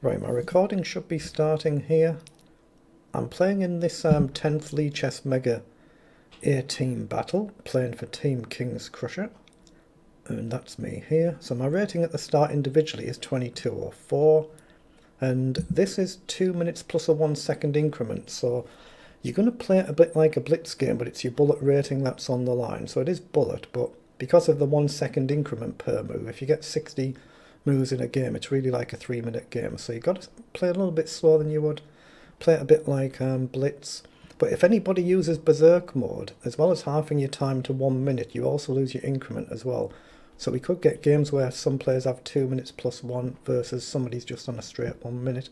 Right, my recording should be starting here. I'm playing in this 10th Lichess Mega A-Team battle, playing for Team Kingscrusher, and that's me here. So my rating at the start individually is 2204, and this is 2 minutes plus a 1 second increment, so you're going to play it a bit like a blitz game, but it's your bullet rating that's on the line. So it is bullet, but because of the 1 second increment per move, if you get 60 moves in a game, it's really like a 3-minute game, so you've got to play a little bit slower than you would, play it a bit like blitz. But if anybody uses berserk mode, as well as halving your time to 1 minute, you also lose your increment as well. So we could get games where some players have 2 minutes plus 1 versus somebody's just on a straight 1 minute.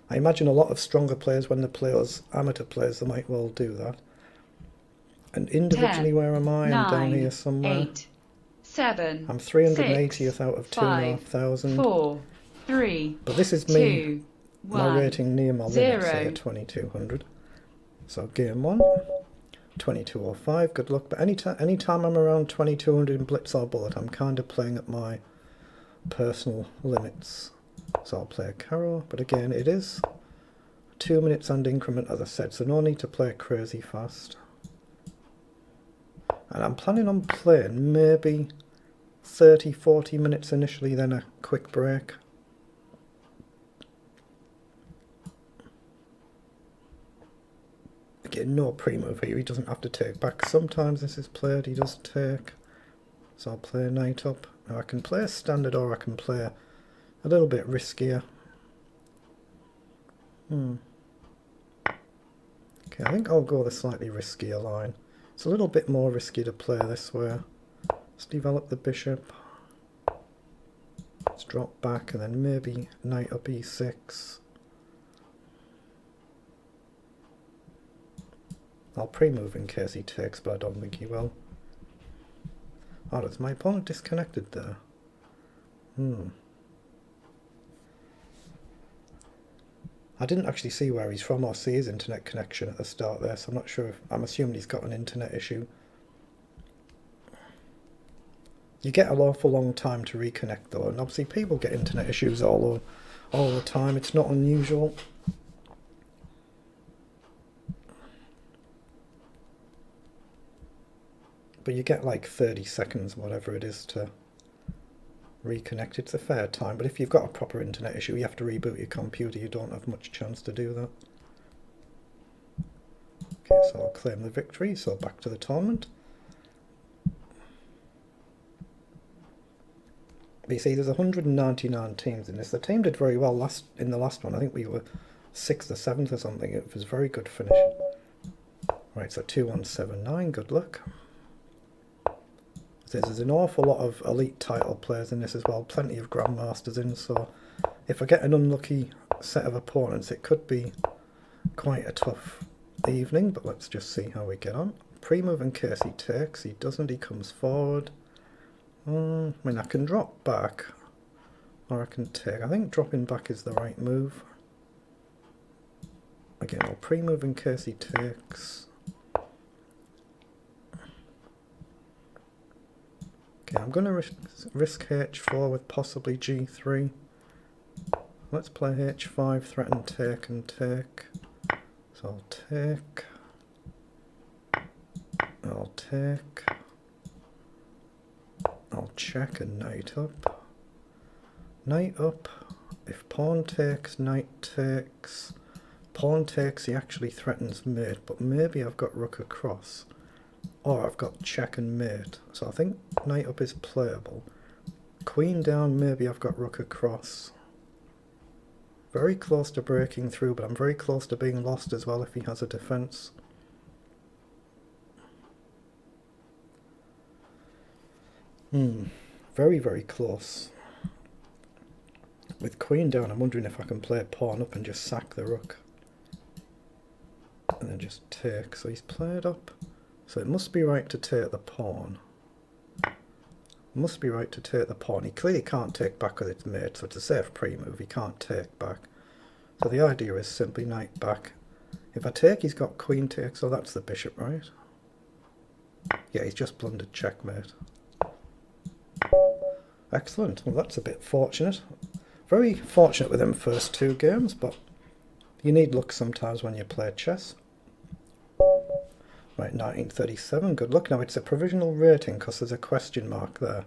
I imagine a lot of stronger players, when they play us amateur players, they might well do that. And individually, 10, where am I? 9, I'm down here somewhere. 8, 7, I'm 380th 6, out of 5, 2,500. 4, 3, But this is 2, me, 1, my rating near my limit, say 0. 2200. So game 1, 2205, good luck. But anytime I'm around 2200 in blitz or bullet, I'm kind of playing at my personal limits. So I'll play a carrow, but again it is 2 minutes and increment as I said, so no need to play crazy fast. And I'm planning on playing maybe 30-40 minutes initially, then a quick break. Again, no pre-move here, he doesn't have to take back. Sometimes this is played, he does take. So I'll play knight up. Now I can play standard or I can play a little bit riskier. Okay, I think I'll go the slightly riskier line. It's a little bit more risky to play this way. Let's develop the bishop. Let's drop back and then maybe knight up e6. I'll pre-move in case he takes, but I don't think he will. Oh, does my opponent disconnected there? I didn't actually see where he's from or see his internet connection at the start there, so I'm not sure if, I'm assuming he's got an internet issue. You get an awful long time to reconnect though, and obviously people get internet issues all the time, it's not unusual. But you get like 30 seconds, whatever it is, to reconnect. It's a fair time, but if you've got a proper internet issue, you have to reboot your computer, you don't have much chance to do that. Okay, so I'll claim the victory, so back to the tournament. But you see, there's 199 teams in this. The team did very well in the last one. I think we were 6th or 7th or something. It was a very good finish. Right, so 2179, good luck. There's an awful lot of elite title players in this as well, plenty of grandmasters in, so if I get an unlucky set of opponents it could be quite a tough evening, but let's just see how we get on. Pre-move in case he takes, he doesn't, he comes forward. I mean, I can drop back or I can take. I think dropping back is the right move. Again, I'll pre-move in case he takes. Okay, I'm going to risk h4 with possibly g3. Let's play h5, threaten take and take. So I'll take. I'll take. I'll check and knight up. Knight up. If pawn takes, knight takes. Pawn takes, he actually threatens mate, but maybe I've got rook across. Or I've got check and mate, so I think knight up is playable. Queen down, maybe I've got rook across. Very close to breaking through, but I'm very close to being lost as well if he has a defence. Very, very close. With queen down, I'm wondering if I can play pawn up and just sack the rook. And then just take, so he's played up. So it must be right to take the pawn. Must be right to take the pawn. He clearly can't take back with its mate, so it's a safe pre-move. He can't take back. So the idea is simply knight back. If I take, he's got queen take, so that's the bishop, right? Yeah, he's just blundered checkmate. Excellent. Well, that's a bit fortunate. Very fortunate with them first two games, but you need luck sometimes when you play chess. Right, 1937, good luck. Now it's a provisional rating because there's a question mark there.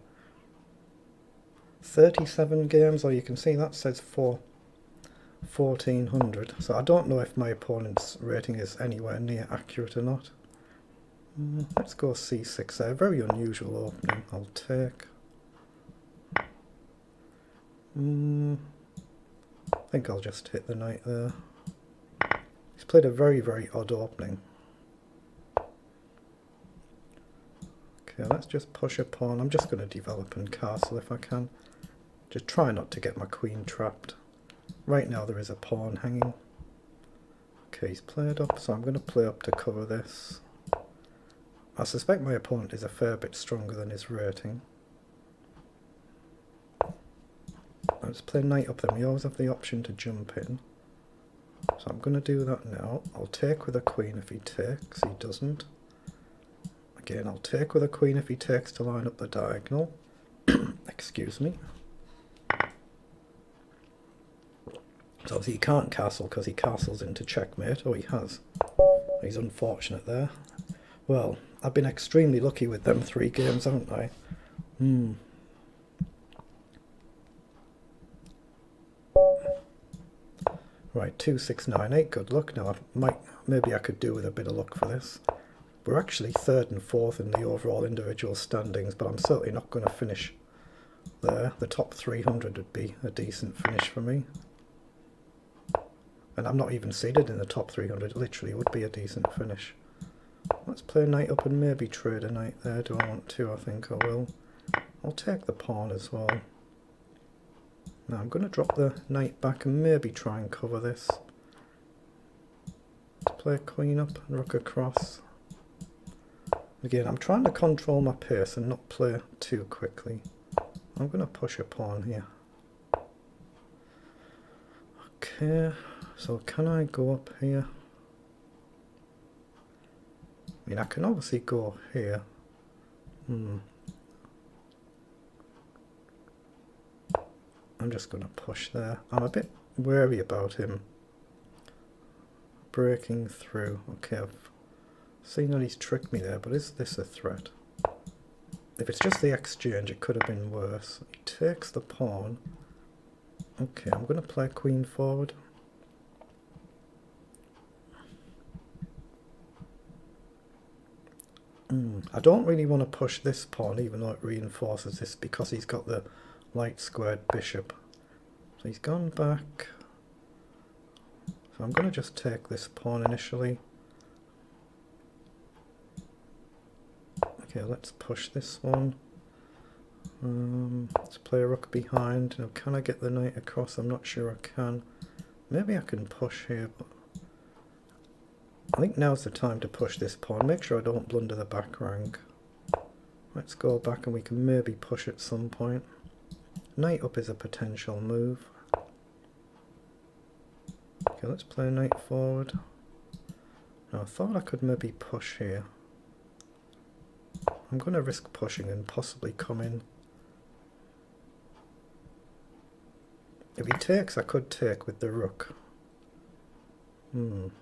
37 games, or you can see that says 1400. So I don't know if my opponent's rating is anywhere near accurate or not. Let's go c6 there. Very unusual opening. I'll take. I think I'll just hit the knight there. He's played a very, very odd opening. Okay, let's just push a pawn. I'm just going to develop and castle if I can. Just try not to get my queen trapped. Right now there is a pawn hanging. Okay, he's played up, so I'm going to play up to cover this. I suspect my opponent is a fair bit stronger than his rating. Let's play knight up then. We always have the option to jump in. So I'm going to do that now. I'll take with a queen if he takes. He doesn't. Again, I'll take with a queen if he takes to line up the diagonal. Excuse me. So obviously he can't castle because he castles into checkmate. Oh, he has. He's unfortunate there. Well, I've been extremely lucky with them 3 games, haven't I? Right, 2, 6, 9, 8. Good luck. Now, maybe I could do with a bit of luck for this. We're actually 3rd and 4th in the overall individual standings, but I'm certainly not going to finish there. The top 300 would be a decent finish for me. And I'm not even seeded in the top 300. It literally would be a decent finish. Let's play knight up and maybe trade a knight there. Do I want to? I think I will. I'll take the pawn as well. Now I'm going to drop the knight back and maybe try and cover this. Let's play queen up and rook across. Again, I'm trying to control my pace and not play too quickly. I'm going to push a pawn here. Okay, so can I go up here? I mean, I can obviously go here. I'm just going to push there. I'm a bit wary about him breaking through. Okay, I've seen that he's tricked me there, but is this a threat? If it's just the exchange, it could have been worse. He takes the pawn. Okay, I'm going to play queen forward. I don't really want to push this pawn, even though it reinforces this, because he's got the light squared bishop. So he's gone back. So I'm going to just take this pawn initially. Okay, let's push this one. Let's play a rook behind. Now, can I get the knight across? I'm not sure I can. Maybe I can push here, but I think now's the time to push this pawn. Make sure I don't blunder the back rank. Let's go back and we can maybe push at some point. Knight up is a potential move. Okay, let's play knight forward. Now, I thought I could maybe push here. I'm going to risk pushing and possibly come in. If he takes, I could take with the rook. I'm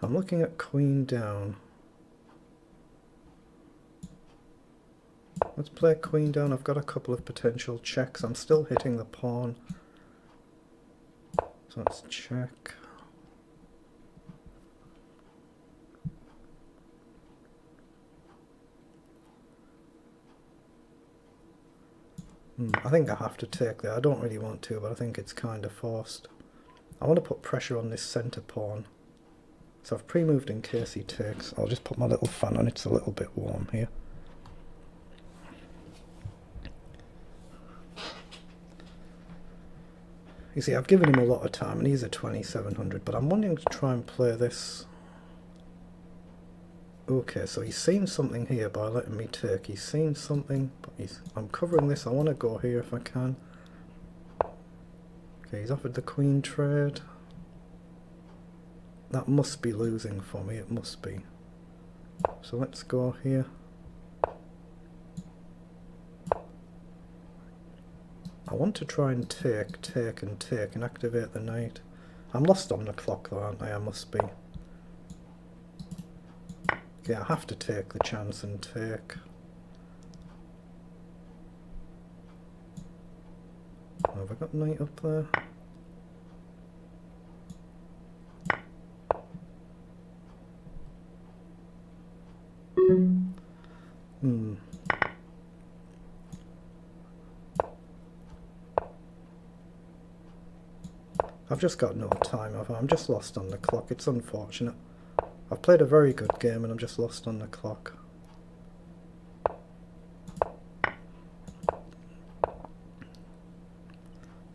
looking at queen down. Let's play queen down. I've got a couple of potential checks. I'm still hitting the pawn. So let's check. I think I have to take there. I don't really want to, but I think it's kind of forced. I want to put pressure on this centre pawn. So I've pre-moved in case he takes. I'll just put my little fan on. It's a little bit warm here. You see, I've given him a lot of time, and he's a 2700, but I'm wanting to try and play this. Okay, so he's seen something here by letting me take. He's seen something, but I'm covering this. I want to go here if I can. Okay, he's offered the queen trade. That must be losing for me, it must be. So let's go here. I want to try and take and activate the knight. I'm lost on the clock though, aren't I? I must be. Yeah, I have to take the chance and take. Have I got knight up there? I've just got no time. I'm just lost on the clock. It's unfortunate. I've played a very good game and I'm just lost on the clock.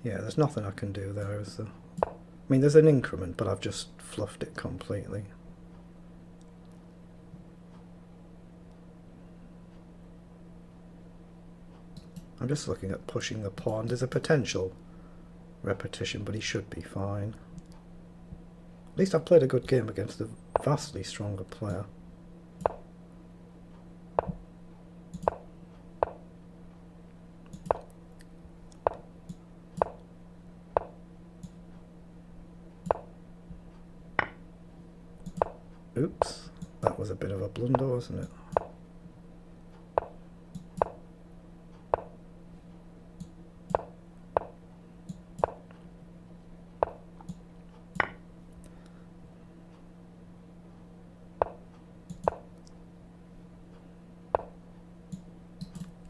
Yeah, there's nothing I can do there, is there? I mean, there's an increment, but I've just fluffed it completely. I'm just looking at pushing the pawn. There's a potential repetition, but he should be fine. At least I've played a good game against a vastly stronger player. Oops, that was a bit of a blunder, wasn't it?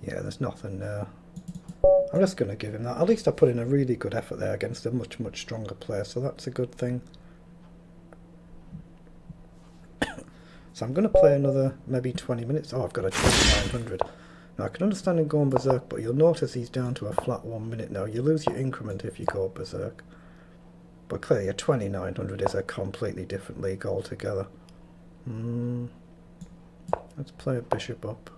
Yeah, there's nothing there. I'm just going to give him that. At least I put in a really good effort there against a much, much stronger player, so that's a good thing. So I'm going to play another maybe 20 minutes. Oh, I've got a 2900. Now I can understand him going berserk, but you'll notice he's down to a flat 1 minute now. You lose your increment if you go berserk. But clearly a 2900 is a completely different league altogether. Let's play a bishop up.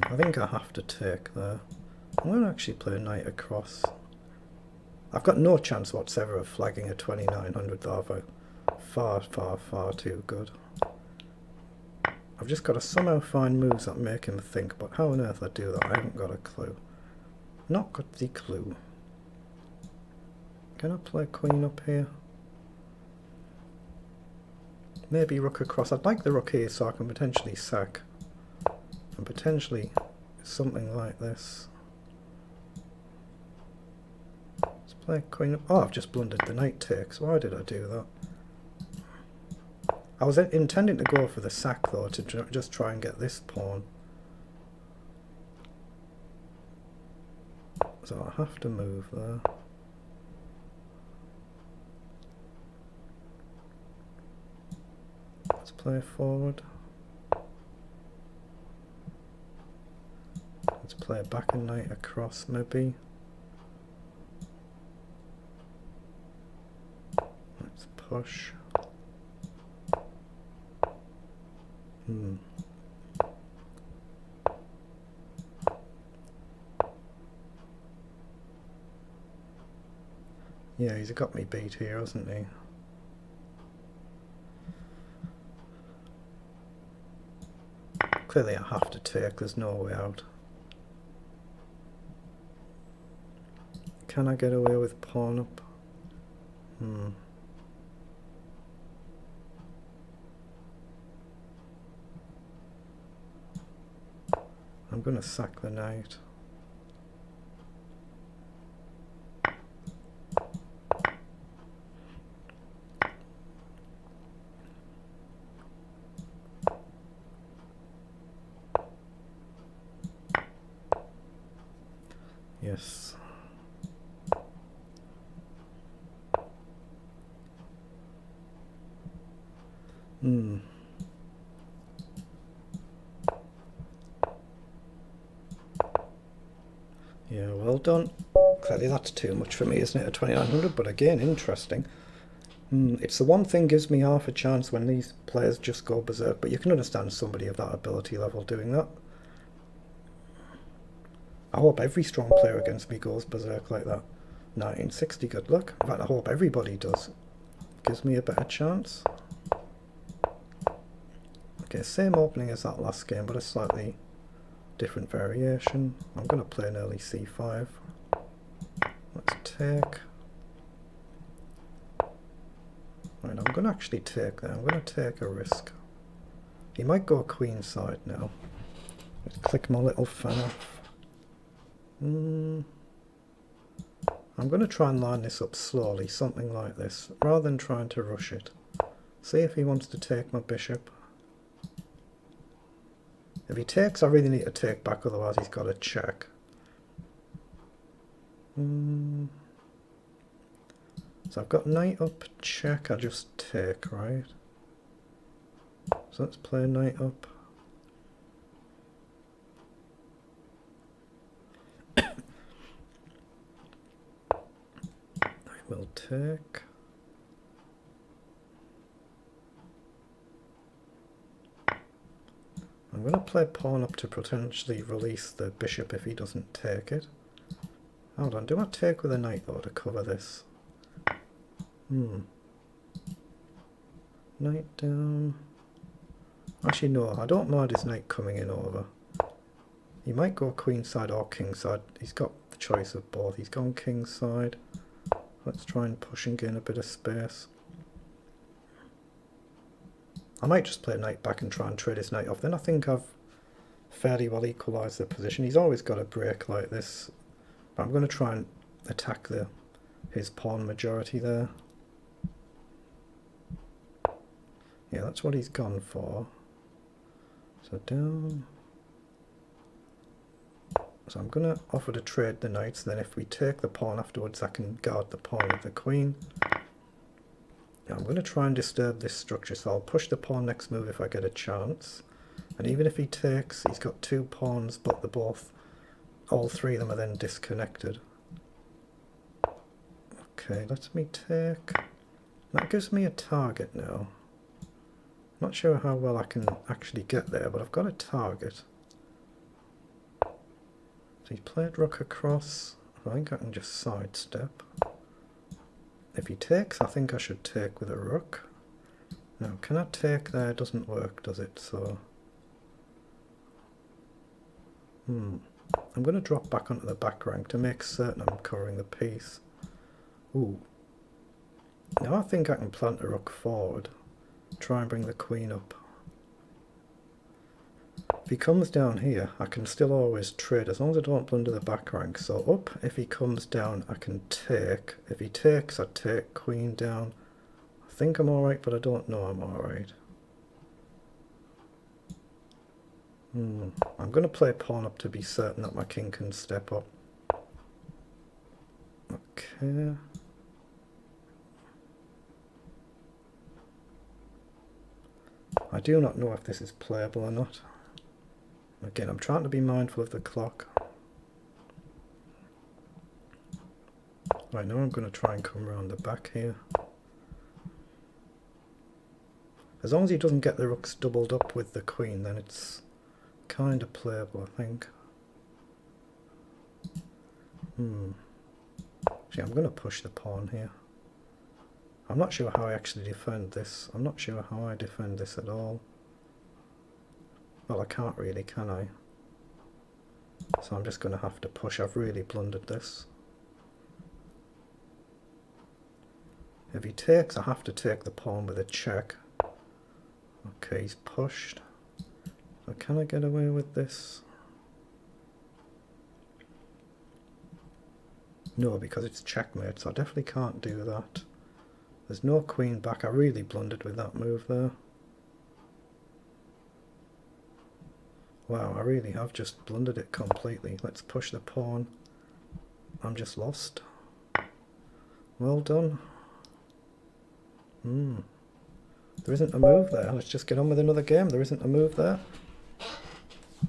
I think I have to take there. I'm going to actually play a knight across. I've got no chance whatsoever of flagging a 2900 though. Far too good. I've just got to somehow find moves that make him think, but how on earth I do that, I haven't got a clue. Not got the clue. Can I play queen up here? Maybe rook across. I'd like the rook here so I can potentially sack. And potentially something like this. Let's play queen up. Oh, I've just blundered the knight takes. Why did I do that? I was intending to go for the sack though, to just try and get this pawn. So I have to move there. Let's play forward. Let's play back a knight across maybe. Let's push. Yeah, he's got me beat here, hasn't he? Clearly I have to take, there's no way out. Can I get away with pawn up? I'm going to sack the knight. Yes. Yeah, well done. Clearly that's too much for me, isn't it, at 2900? But again, interesting. It's the one thing gives me half a chance when these players just go berserk, but you can understand somebody of that ability level doing that. I hope every strong player against me goes berserk like that. 1960, good luck. In fact, I hope everybody does. Gives me a better chance. Okay, same opening as that last game, but a slightly different variation. I'm going to play an early c5. Let's take. Right, I'm going to actually take that. I'm going to take a risk. He might go queen side now. Let's click my little fan off. I'm going to try and line this up slowly, something like this, rather than trying to rush it. See if he wants to take my bishop. If he takes, I really need to take back, otherwise he's got a check. So I've got knight up, check, I just take, right? So let's play knight up. I will take. I'm going to play pawn up to potentially release the bishop if he doesn't take it. Hold on, do I take with a knight though to cover this? Knight down. Actually no, I don't mind his knight coming in over. He might go queen side or king side. He's got the choice of both. He's gone king side. Let's try and push and gain a bit of space. I might just play knight back and try and trade his knight off. Then I think I've fairly well equalised the position. He's always got a break like this. But I'm going to try and attack his pawn majority there. Yeah, that's what he's gone for. So down. So I'm going to offer to trade the knights. Then if we take the pawn afterwards, I can guard the pawn with the queen. Now I'm going to try and disturb this structure, so I'll push the pawn next move if I get a chance. And even if he takes, he's got two pawns, but all three of them are then disconnected. Okay, let me take. That gives me a target now. Not sure how well I can actually get there, but I've got a target. So he played rook across. I think I can just sidestep. If he takes, I think I should take with a rook. Now, can I take there? It doesn't work, does it? So, I'm going to drop back onto the back rank to make certain I'm covering the piece. Ooh. Now I think I can plant a rook forward. Try and bring the queen up. If he comes down here, I can still always trade as long as I don't blunder the back rank. So up, if he comes down, I can take. If he takes, I take queen down. I think I'm alright, but I don't know I'm alright. I'm going to play pawn up to be certain that my king can step up. Okay. I do not know if this is playable or not. Again, I'm trying to be mindful of the clock. Right, now I'm going to try and come around the back here. As long as he doesn't get the rooks doubled up with the queen, then it's kind of playable, I think. Actually, I'm going to push the pawn here. I'm not sure how I actually defend this. I'm not sure how I defend this at all. Well, I can't really, can I? So I'm just going to have to push. I've really blundered this. If he takes, I have to take the pawn with a check. Okay, he's pushed. So can I get away with this? No, because it's checkmate, so I definitely can't do that. There's no queen back. I really blundered with that move there. Wow, I really have just blundered it completely. Let's push the pawn. I'm just lost. Well done. There isn't a move there. Let's just get on with another game. There isn't a move there.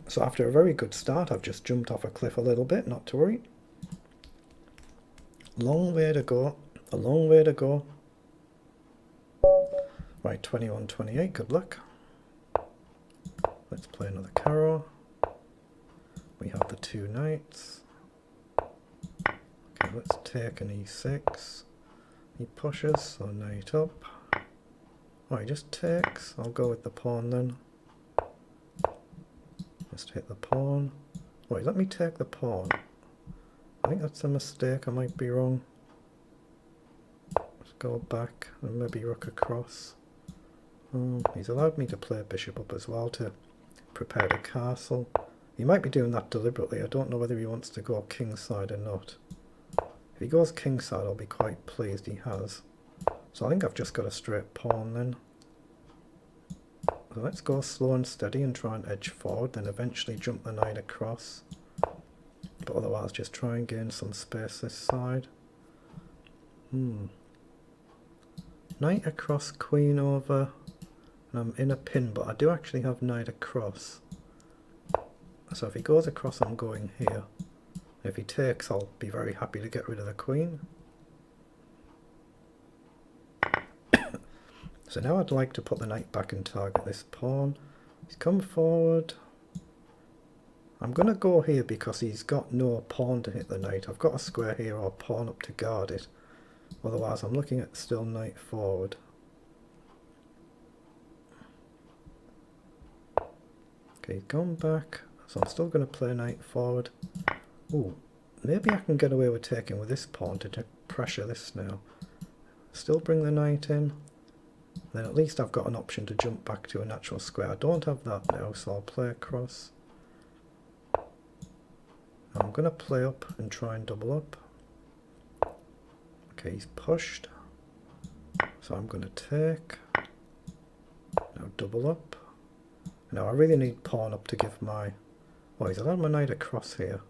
So after a very good start, I've just jumped off a cliff a little bit, not to worry. Long way to go. A long way to go. Right, 21-28, good luck. Let's play another carrow. We have the two knights. Okay, Let's take an e6. He pushes, so knight up. Oh, he just takes. I'll go with the pawn then. Let's take the pawn. Wait, let me take the pawn. I think that's a mistake, I might be wrong. Let's go back and maybe rook across. Oh, he's allowed me to play bishop up as well to prepare the castle. He might be doing that deliberately. I don't know whether he wants to go kingside or not. If he goes kingside, I'll be quite pleased he has. So I think I've just got a straight pawn then. So let's go slow and steady and try and edge forward, then eventually jump the knight across. But otherwise just try and gain some space this side. Knight across, queen over. And I'm in a pin, but I do actually have knight across. So if he goes across, I'm going here. If he takes, I'll be very happy to get rid of the queen. So now I'd like to put the knight back and target this pawn. He's come forward. I'm going to go here because he's got no pawn to hit the knight. I've got a square here or a pawn up to guard it. Otherwise I'm looking at still knight forward. Okay, he's gone back. So I'm still going to play knight forward. Ooh, maybe I can get away with taking with this pawn to pressure this now. Still bring the knight in. Then at least I've got an option to jump back to a natural square. I don't have that now, so I'll play across. I'm going to play up and try and double up. Okay, he's pushed. So I'm going to take. Now double up. Now I really need pawn up to give my... Oh, he's allowed my knight across here.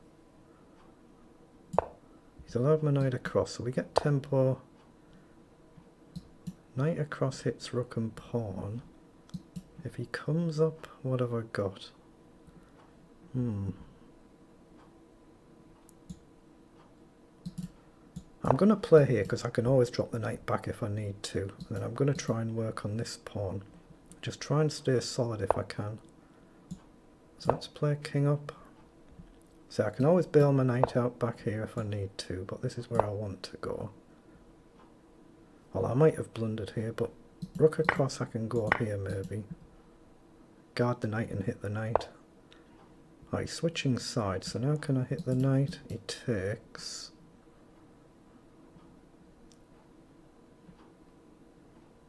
He's allowed my knight across, so we get tempo. Knight across hits rook and pawn. If he comes up, what have I got? I'm going to play here because I can always drop the knight back if I need to. And then I'm going to try and work on this pawn. Just try and stay solid if I can. So let's play king up. So I can always bail my knight out back here if I need to, but this is where I want to go. Well, I might have blundered here, but rook across I can go here maybe. Guard the knight and hit the knight. Oh, he's switching sides, so now can I hit the knight? He takes.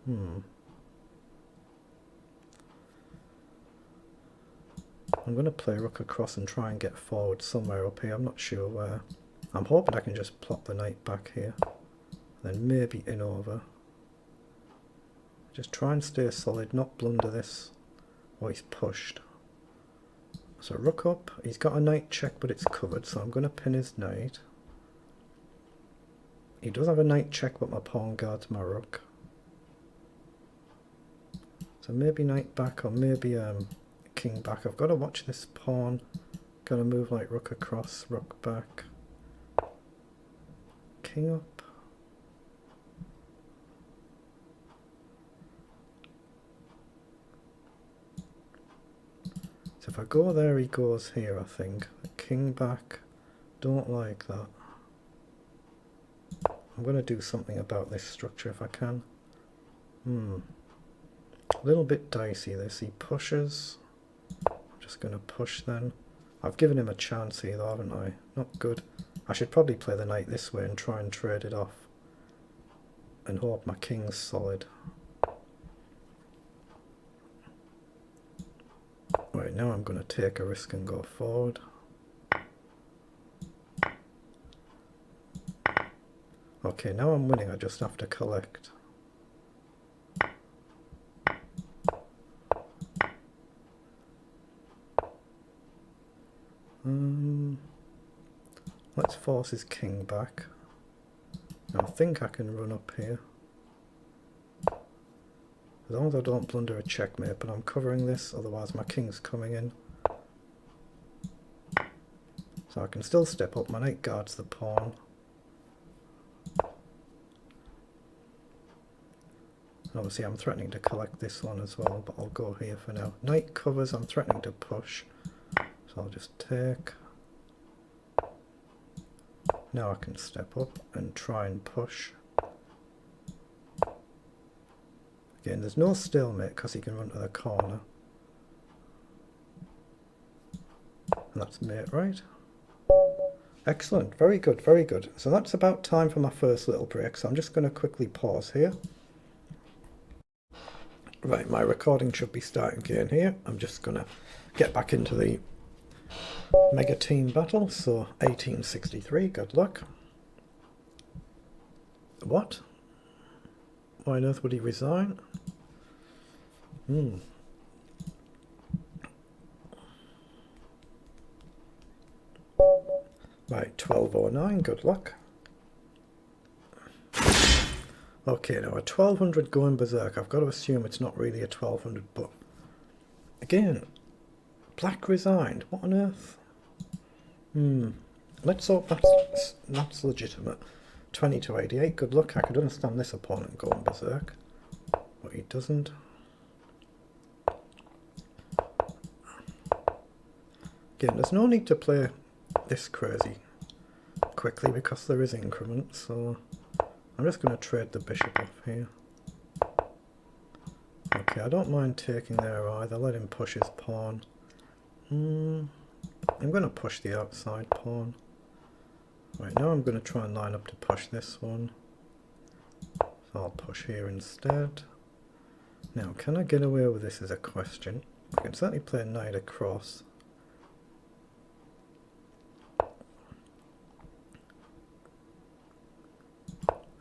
I'm going to play rook across and try and get forward somewhere up here. I'm not sure where. I'm hoping I can just plop the knight back here. Then maybe in over. Just try and stay solid, not blunder this. Oh, he's pushed. So rook up. He's got a knight check, but it's covered, so I'm going to pin his knight. He does have a knight check, but my pawn guards my rook. So maybe knight back, or maybe king back. I've got to watch this pawn. Got to move like rook across, rook back. King up. So if I go there, he goes here, I think. King back. Don't like that. I'm going to do something about this structure if I can. A little bit dicey this. He pushes. I'm just going to push then. I've given him a chance here though, haven't I? Not good. I should probably play the knight this way and try and trade it off. And hope my king's solid. Right, now I'm going to take a risk and go forward. Okay, now I'm winning. I just have to collect. Let's force his king back. Now I think I can run up here. As long as I don't blunder a checkmate, but I'm covering this, otherwise my king's coming in. So I can still step up, my knight guards the pawn. Obviously I'm threatening to collect this one as well, but I'll go here for now. Knight covers, I'm threatening to push, so I'll just take. Now I can step up and try and push. Again, there's no stalemate because he can run to the corner. And that's mate, right? Excellent, very good, very good. So that's about time for my first little break, so I'm just going to quickly pause here. Right, my recording should be starting again here. I'm just going to get back into the mega team battle, so 1863, good luck. What? Why on earth would he resign? Right, 1209, good luck. Okay, now a 1200 going berserk. I've got to assume it's not really a 1200, but again, black resigned. What on earth? Let's hope that's legitimate. 20 to 88, good luck. I could understand this opponent going berserk, but he doesn't. Again, there's no need to play this crazy quickly because there is increments, so I'm just going to trade the bishop off here. Okay, I don't mind taking there either. Let him push his pawn. I'm going to push the outside pawn. Right, now I'm going to try and line up to push this one. So I'll push here instead. Now, can I get away with this is a question. I can certainly play knight across.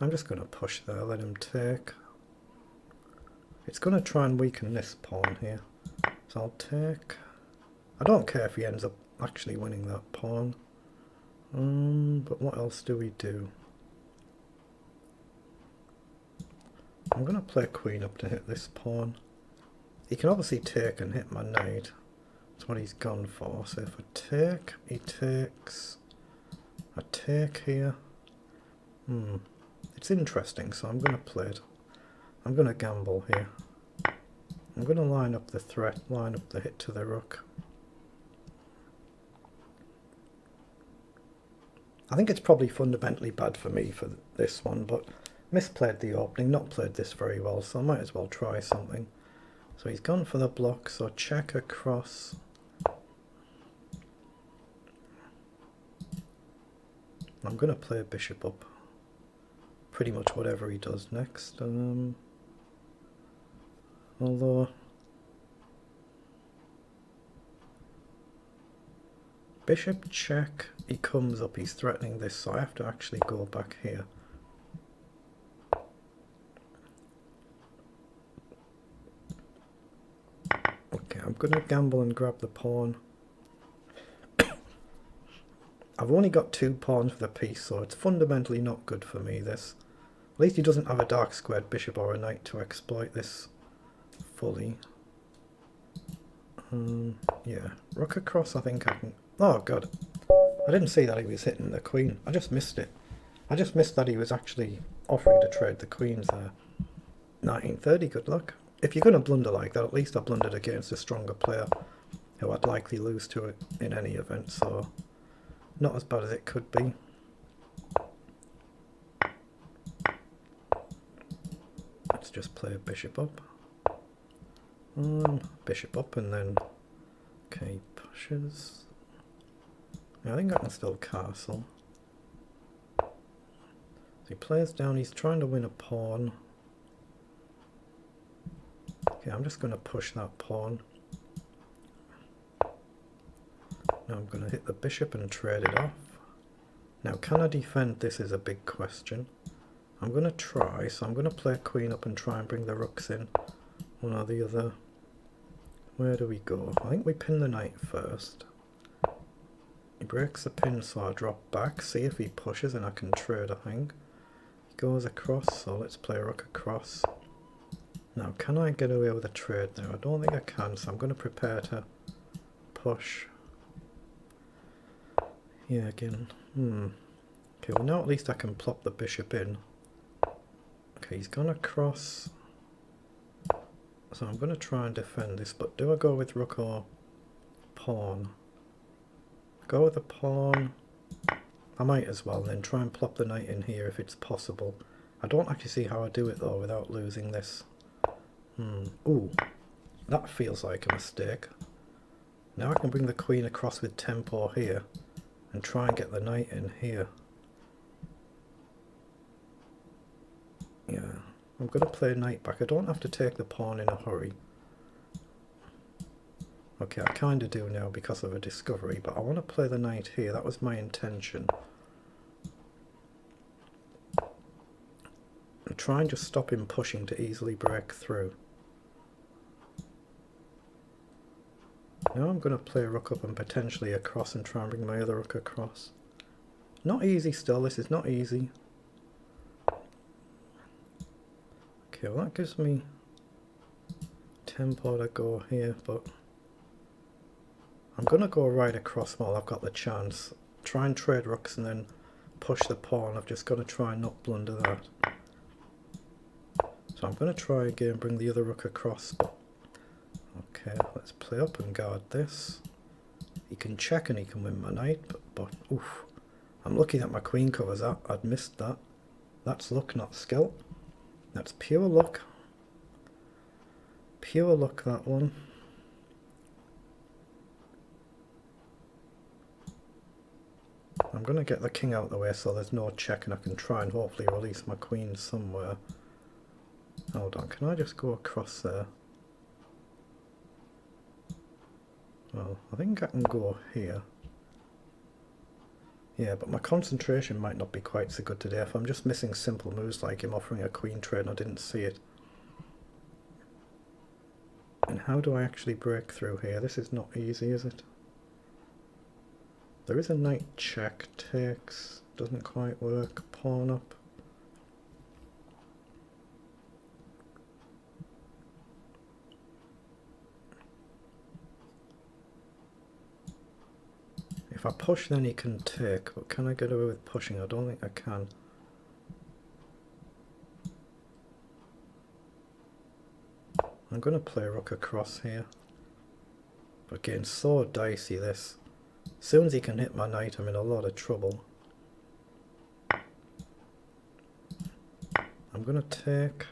I'm just going to push there, let him take. It's going to try and weaken this pawn here. So I'll take. I don't care if he ends up actually winning that pawn. But what else do we do? I'm going to play queen up to hit this pawn. He can obviously take and hit my knight. That's what he's gone for. So if I take, he takes. I take here. It's interesting, so I'm going to play it. I'm going to gamble here. I'm going to line up the threat, line up the hit to the rook. I think it's probably fundamentally bad for me for this one, but misplayed the opening, not played this very well, so I might as well try something. So he's gone for the block, so check across. I'm going to play bishop up. Pretty much whatever he does next. Although bishop check, he comes up, he's threatening this, so I have to actually go back here. Okay, I'm going to gamble and grab the pawn. I've only got 2 pawns for the piece, so it's fundamentally not good for me, this. At least he doesn't have a dark squared bishop or a knight to exploit this fully. Yeah, rook across I think I can... Oh god, I didn't see that he was hitting the queen. I just missed it. I just missed that he was actually offering to trade the queens there. 1930, good luck. If you're going to blunder like that, at least I blundered against a stronger player who I'd likely lose to it in any event, so not as bad as it could be. Let's just play a bishop up. Bishop up and then... Okay, pushes. Yeah, I think I can still castle. So he plays down, he's trying to win a pawn. Okay, I'm just going to push that pawn. Now I'm going to hit the bishop and trade it off. Now can I defend this is a big question. I'm going to try, so I'm going to play queen up and try and bring the rooks in. One or the other. Where do we go? I think we pin the knight first. He breaks the pin, so I drop back, see if he pushes and I can trade, I think. He goes across, so let's play rook across. Now can I get away with a trade there? I don't think I can, so I'm going to prepare to push. Yeah, again. Okay, well now at least I can plop the bishop in. Okay, he's gone across. So I'm going to try and defend this, but do I go with rook or pawn? Go with the pawn. I might as well then try and plop the knight in here if it's possible. I don't actually see how I do it though without losing this. Ooh, that feels like a mistake. Now I can bring the queen across with tempo here and try and get the knight in here. Yeah, I'm going to play knight back. I don't have to take the pawn in a hurry. Okay, I kind of do now because of a discovery, but I want to play the knight here. That was my intention. And try and just stop him pushing to easily break through. Now I'm going to play rook up and potentially across and try and bring my other rook across. Not easy still, this is not easy. Okay, well that gives me tempo to go here, but I'm going to go right across while I've got the chance. Try and trade rooks and then push the pawn. I've just got to try and not blunder that. So I'm going to try again, bring the other rook across. Okay, let's play up and guard this. He can check and he can win my knight, but oof. I'm lucky that my queen covers that. I'd missed that. That's luck, not skill. That's pure luck. Pure luck, that one. I'm going to get the king out the way so there's no check and I can try and hopefully release my queen somewhere. Hold on, can I just go across there? Well, I think I can go here. Yeah, but my concentration might not be quite so good today if I'm just missing simple moves like him offering a queen trade and I didn't see it. And how do I actually break through here? This is not easy, is it? There is a knight check, takes, doesn't quite work, pawn up. If I push then he can take, but can I get away with pushing? I don't think I can. I'm going to play rook across here. But again, so dicey this. As soon as he can hit my knight I'm in a lot of trouble. I'm going to take.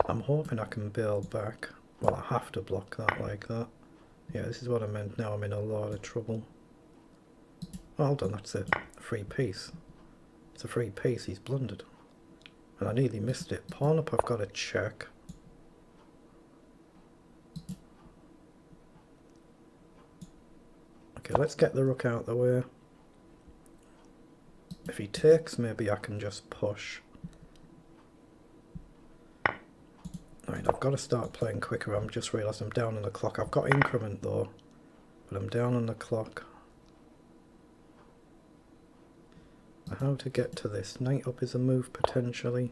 I'm hoping I can bail back. Well, I have to block that like that. Yeah, this is what I meant. Now I'm in a lot of trouble. Oh, hold on, that's a free piece. It's a free piece, he's blundered. And I nearly missed it. Pawn up, I've got a check. Okay, let's get the rook out the way. If he takes, maybe I can just push. Right, I've got to start playing quicker. I'm just realised I'm down on the clock. I've got increment though, but I'm down on the clock. How to get to this? Knight up is a move potentially.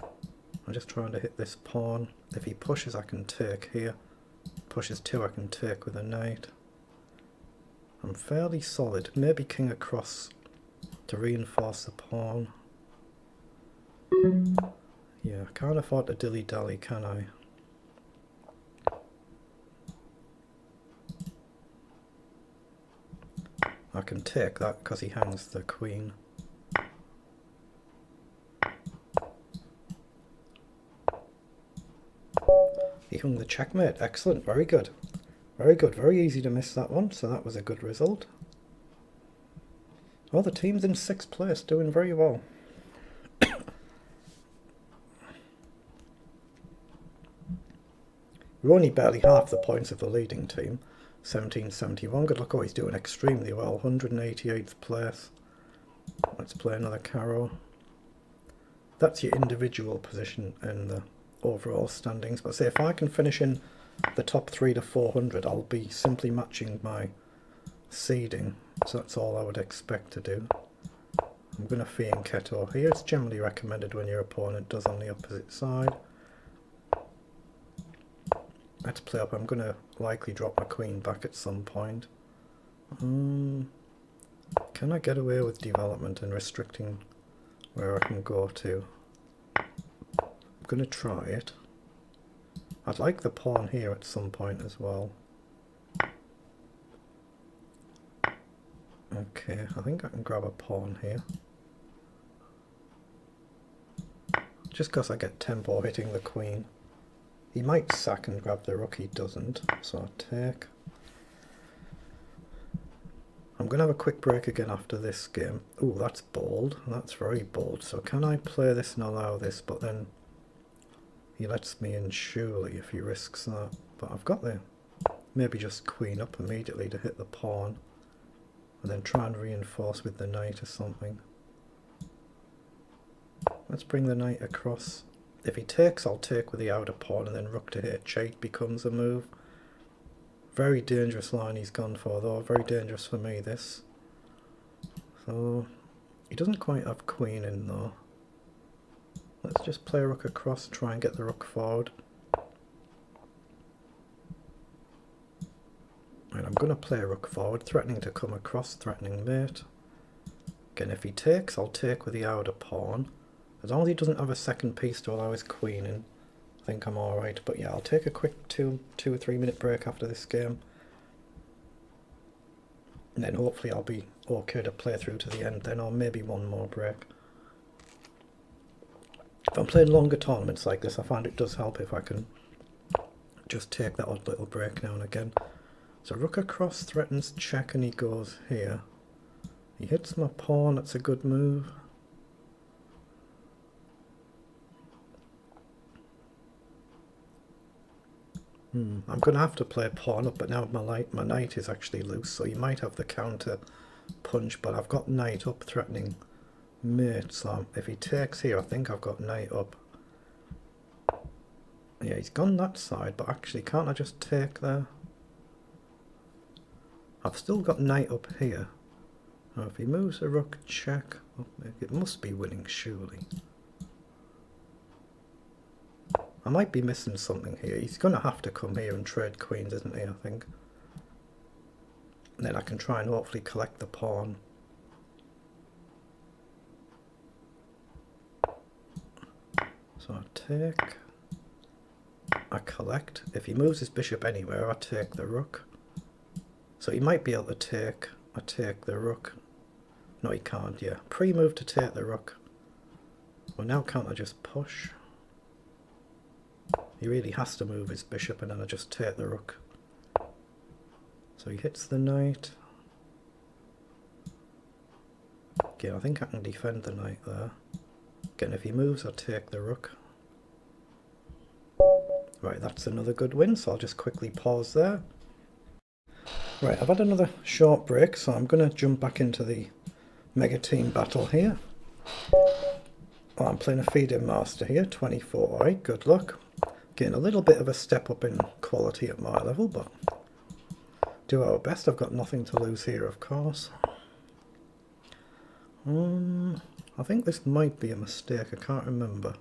I'm just trying to hit this pawn. If he pushes I can take here. Pushes 2 I can take with a knight. I'm fairly solid. Maybe king across to reinforce the pawn. Yeah, I can't afford to dilly-dally, can I? I can take that because he hangs the queen. He hung the checkmate. Excellent. Very good. Very good. Very easy to miss that one. So that was a good result. Well, the team's in 6th place, doing very well. We're only barely half the points of the leading team. 1771. Good luck. Oh, he's doing extremely well. 188th place. Let's play another carrow. That's your individual position in the overall standings. But say if I can finish in the top 3 to 400, I'll be simply matching my seeding. So that's all I would expect to do. I'm going to fianchetto here. It's generally recommended when your opponent does on the opposite side. Let's play up. I'm going to likely drop my queen back at some point. Can I get away with development and restricting where I can go to? I'm going to try it. I'd like the pawn here at some point as well. Okay, I think I can grab a pawn here. Just because I get tempo hitting the queen. He might sack and grab the rook, he doesn't, so I take. I'm going to have a quick break again after this game. Ooh, that's bold. That's very bold. So can I play this and allow this? But then he lets me in surely if he risks that. But I've got the maybe just queen up immediately to hit the pawn. And then try and reinforce with the knight or something. Let's bring the knight across. If he takes, I'll take with the outer pawn, and then rook to h8 becomes a move. Very dangerous line he's gone for though, very dangerous for me this. So, he doesn't quite have queen in though. Let's just play rook across, try and get the rook forward. And I'm going to play rook forward, threatening to come across, threatening mate. Again, if he takes, I'll take with the outer pawn. As long as he doesn't have a second piece to allow his queen in, I think I'm alright. But yeah, I'll take a quick 2 or 3 minute break after this game. And then hopefully I'll be okay to play through to the end then, or maybe one more break. If I'm playing longer tournaments like this, I find it does help if I can just take that odd little break now and again. So rook across threatens check and he goes here. He hits my pawn, that's a good move. I'm going to have to play pawn up, but now my knight is actually loose, so he might have the counter punch, but I've got knight up threatening mate, so if he takes here, I think I've got knight up. Yeah, he's gone that side, but actually can't I just take there? I've still got knight up here. Now if he moves a rook check, oh, it must be winning surely. I might be missing something here. He's going to have to come here and trade queens, isn't he, I think. And then I can try and hopefully collect the pawn. So I take. I collect. If he moves his bishop anywhere, I take the rook. So he might be able to take. I take the rook. No, he can't, yeah. Pre-move to take the rook. Well, now can't I just push? He really has to move his bishop and then I just take the rook. So he hits the knight. Again, I think I can defend the knight there. Again, if he moves, I take the rook. Right, that's another good win, so I'll just quickly pause there. Right, I've had another short break, so I'm going to jump back into the Mega Team battle here. Oh, I'm playing a feed-in master here, 24, right, good luck. Again, a little bit of a step up in quality at my level, but do our best. I've got nothing to lose here, of course. I think this might be a mistake, I can't remember.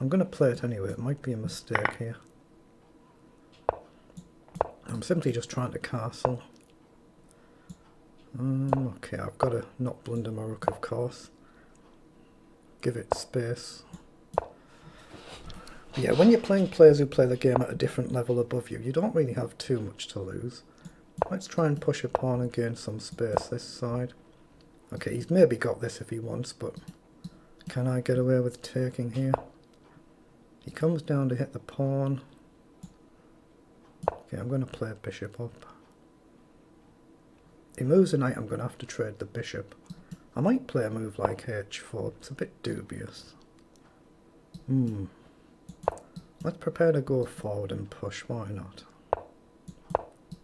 I'm going to play it anyway, it might be a mistake here. I'm simply just trying to castle. Okay, I've got to not blunder my rook, of course. Give it space. Yeah, when you're playing players who play the game at a different level above you, you don't really have too much to lose. Let's try and push a pawn and gain some space this side. Okay, he's maybe got this if he wants, but can I get away with taking here? He comes down to hit the pawn. Okay, I'm going to play bishop up. He moves a knight, I'm going to have to trade the bishop. I might play a move like h4, it's a bit dubious. Let's prepare to go forward and push, why not?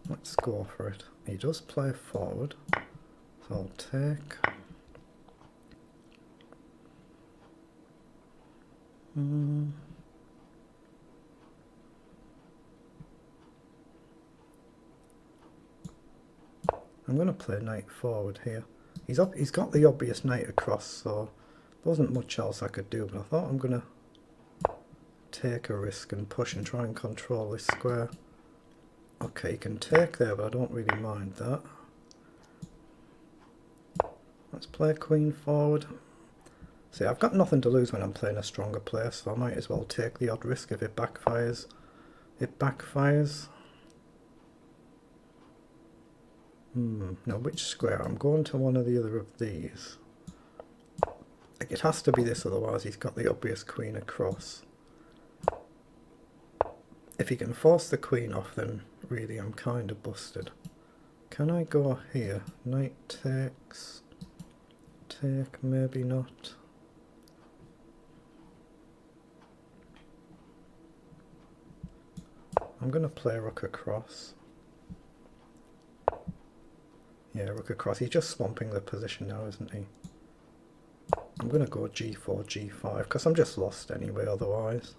Let's go for it. He does play forward, so I'll take. I'm going to play knight forward here. He's got the obvious knight across, so there wasn't much else I could do, but I thought I'm going to take a risk and push and try and control this square. Okay, he can take there, but I don't really mind that. Let's play queen forward. See, I've got nothing to lose when I'm playing a stronger player, so I might as well take the odd risk if it backfires. It backfires. Now which square? I'm going to one or the other of these. Like, it has to be this, otherwise he's got the obvious queen across. If he can force the queen off, then really I'm kind of busted. Can I go here? Knight takes... Take, maybe not. I'm going to play rook across. Yeah, rook across. He's just swamping the position now, isn't he? I'm going to go g4, g5, because I'm just lost anyway otherwise.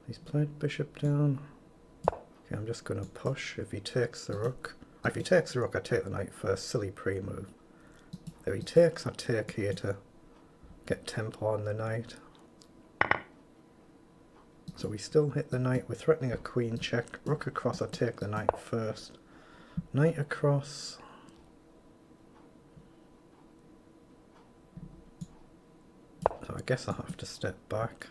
He's played bishop down. Okay, I'm just going to push. If he takes the rook... If he takes the rook, I take the knight first. Silly pre-move. If he takes, I take here to get tempo on the knight. So we still hit the knight. We're threatening a queen check. Rook across, I take the knight first. Knight across. So I guess I have to step back.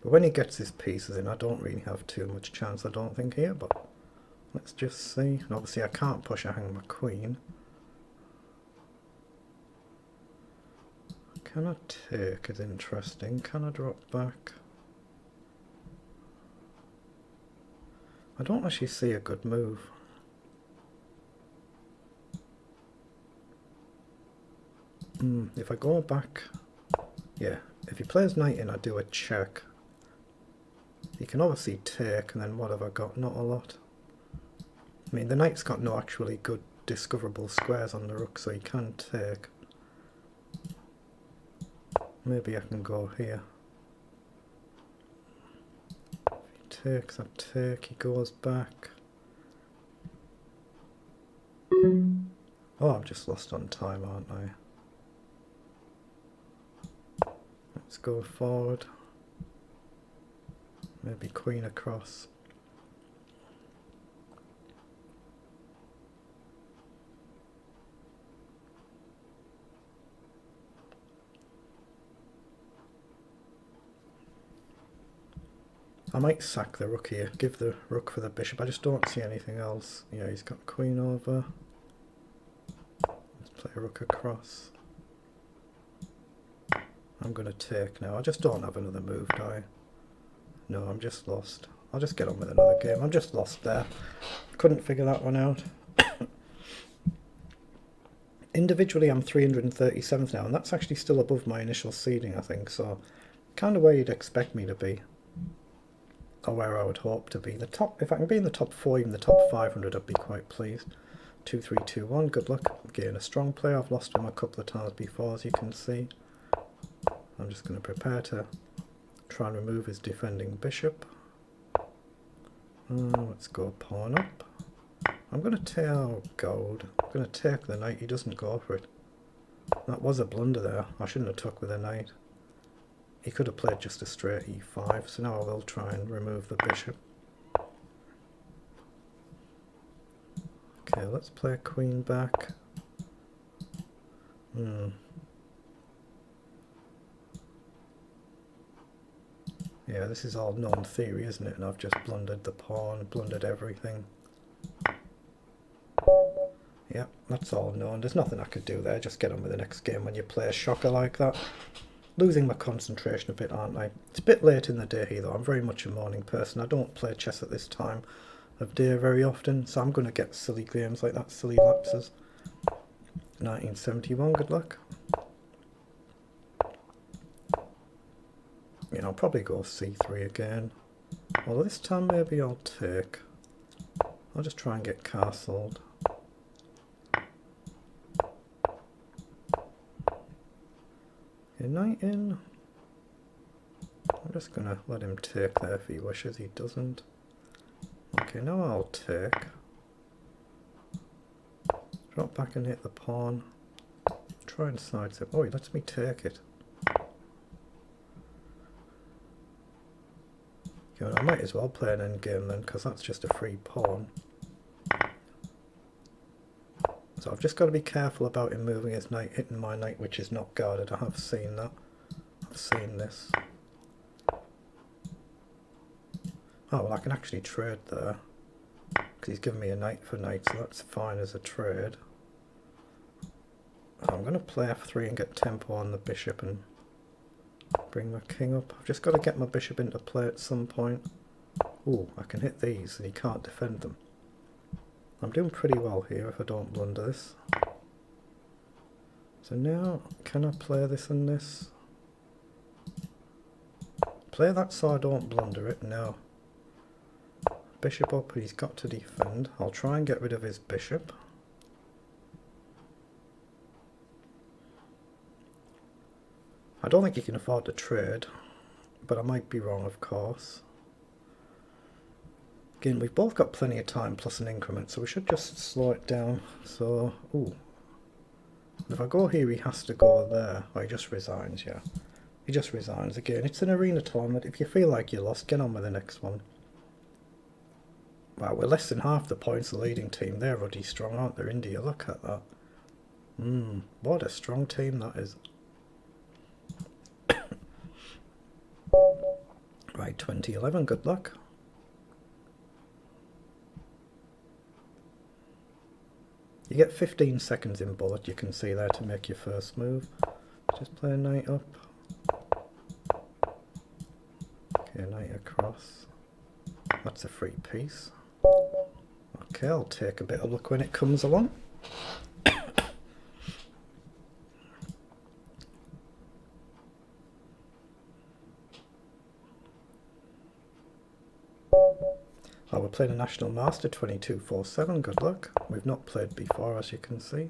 But when he gets his pieces in, I don't really have too much chance, I don't think, here, but let's just see. And obviously I can't push, I hang my queen. Can I take is interesting. Can I drop back? I don't actually see a good move. If I go back... Yeah, if he plays knight in, I do a check. He can obviously take, and then what have I got? Not a lot. I mean, the knight's got no actually good discoverable squares on the rook, so he can take. Maybe I can go here. If he takes, I take, he goes back. Oh, I'm just lost on time, aren't I? Let's go forward. Maybe queen across. I might sack the rook here, give the rook for the bishop. I just don't see anything else. Yeah, he's got queen over. Let's play rook across. I'm going to take now. I just don't have another move, do I? No, I'm just lost. I'll just get on with another game. I'm just lost there. Couldn't figure that one out. Individually, I'm 337th now, and that's actually still above my initial seeding, I think, so kind of where you'd expect me to be. Or where I would hope to be. The top, if I can be in the top 4, even the top 500, I'd be quite pleased. 2, 3, 2, 1. Good luck. Again, a strong player. I've lost him a couple of times before, as you can see. I'm just going to prepare to try and remove his defending bishop. Let's go pawn up. I'm going to take gold. I'm going to take the knight. He doesn't go for it. That was a blunder there. I shouldn't have took with a knight. He could have played just a straight e5, so now I will try and remove the bishop. Okay, let's play queen back. Yeah, this is all known theory, isn't it? And I've just blundered the pawn, blundered everything. Yeah, that's all known. There's nothing I could do there. Just get on with the next game when you play a shocker like that. Losing my concentration a bit, aren't I? It's a bit late in the day here, though. I'm very much a morning person. I don't play chess at this time of day very often, so I'm going to get silly games like that, silly lapses. 1971, good luck. You know, I'll probably go c3 again. Although this time maybe I'll take. I'll just try and get castled. Okay, knight in. I'm just going to let him take there if he wishes. He doesn't. Okay, now I'll take. Drop back and hit the pawn. Try and sidestep. Oh, he lets me take it. Okay, I might as well play an endgame then, because that's just a free pawn. So So I've just got to be careful about him moving his knight, hitting my knight which is not guarded. I have seen that. I've seen this. Oh, well, I can actually trade there. Because he's given me a knight for knight, so that's fine as a trade. I'm going to play f3 and get tempo on the bishop and bring my king up. I've just got to get my bishop into play at some point. Ooh, I can hit these and he can't defend them. I'm doing pretty well here if I don't blunder this. So now, can I play this and this? Play that so I don't blunder it. No. Bishop up, he's got to defend. I'll try and get rid of his bishop. I don't think he can afford to trade, but I might be wrong, of course. Again, we've both got plenty of time plus an increment, so we should just slow it down. So, ooh. If I go here, he has to go there. Oh, he just resigns, yeah. He just resigns. Again, it's an arena tournament. If you feel like you lost, get on with the next one. Wow, we're less than half the points the leading team. They're ruddy strong, aren't they, India? Look at that. What a strong team that is. Right, 2011, good luck. You get 15 seconds in bullet, you can see there, to make your first move. Just play a knight up. Okay, knight across. That's a free piece. Okay, I'll take a bit of luck when it comes along. Oh, we're playing a National Master 2247, good luck. We've not played before, as you can see.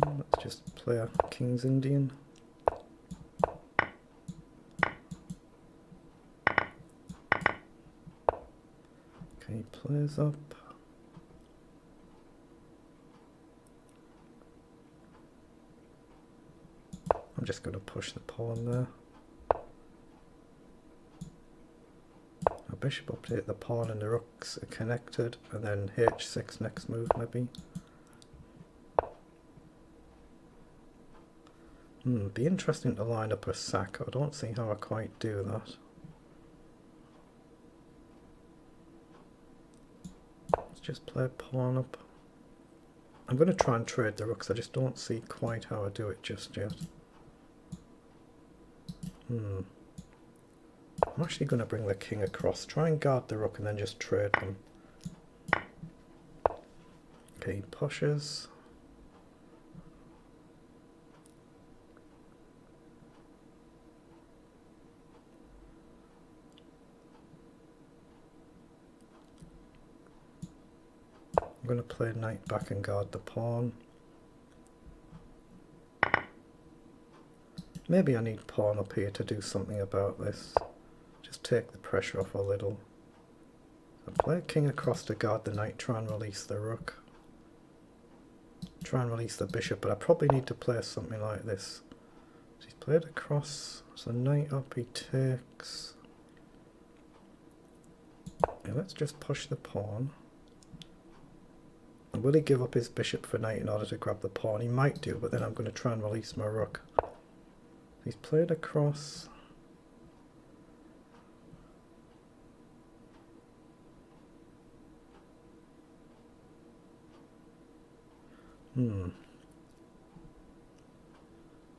Let's just play a King's Indian. Okay, he plays up. I'm just going to push the pawn there. Bishop up to hit the pawn and the rooks are connected, and then h6 next move maybe. Be interesting to line up a sack. I don't see how I quite do that. Let's just play a pawn up. I'm going to try and trade the rooks. I just don't see quite how I do it just yet. I'm actually going to bring the king across, try and guard the rook and then just trade them. Okay, he pushes. I'm going to play knight back and guard the pawn. Maybe I need pawn up here to do something about this. Just take the pressure off a little. So play king across to guard the knight, try and release the rook. Try and release the bishop, but I probably need to play something like this. So he's played across, so knight up, he takes. Yeah, let's just push the pawn. And will he give up his bishop for knight in order to grab the pawn? He might do, but then I'm going to try and release my rook. He's played across.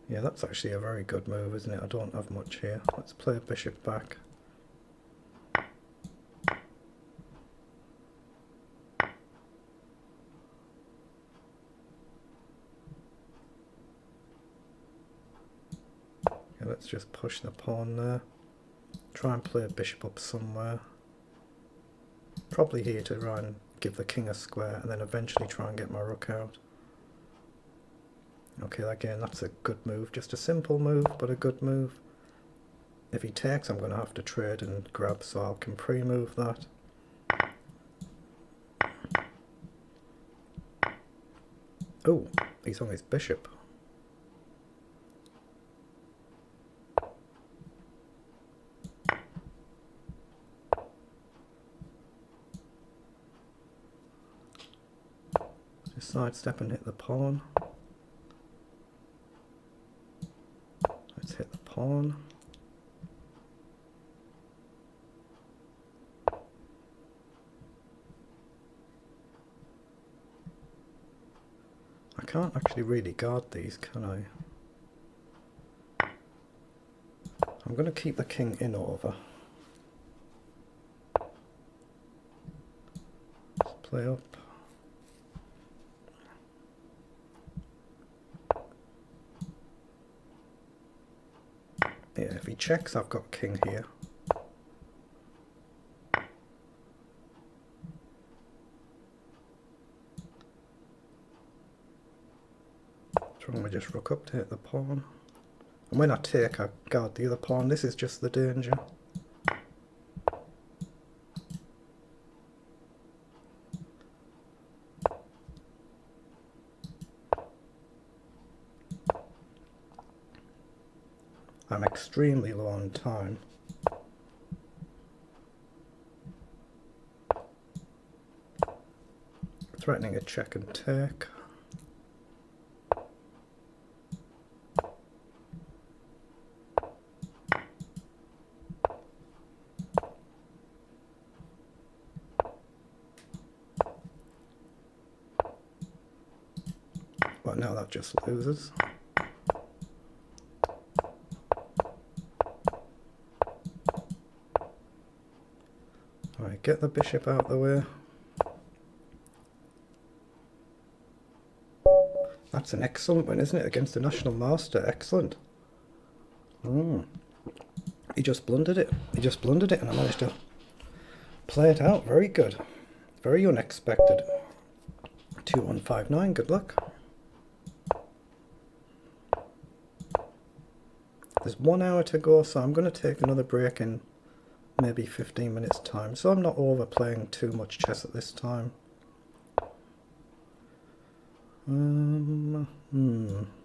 Yeah, that's actually a very good move, isn't it? I don't have much here. Let's play a bishop back. Yeah, let's just push the pawn there. Try and play a bishop up somewhere. Probably here to try and give the king a square and then eventually try and get my rook out. Okay, again, that's a good move. Just a simple move, but a good move. If he takes, I'm going to have to trade and grab, so I can pre-move that. Oh, he's on his bishop. Just sidestep and hit the pawn. Let's hit the pawn. I can't actually really guard these, can I? I'm going to keep the king in over. Let's play up. Yeah, if he checks, I've got king here. Wrong with just rook up to hit the pawn. And when I take, I guard the other pawn. This is just the danger. I'm extremely low on time. Threatening a check and take. But now that just loses. Alright, get the bishop out the way. That's an excellent win, isn't it? Against the National Master. Excellent. He just blundered it. He just blundered it and I managed to play it out. Very good. Very unexpected. 2159, good luck. There's 1 hour to go, so I'm going to take another break in maybe 15 minutes time. So I'm not overplaying too much chess at this time.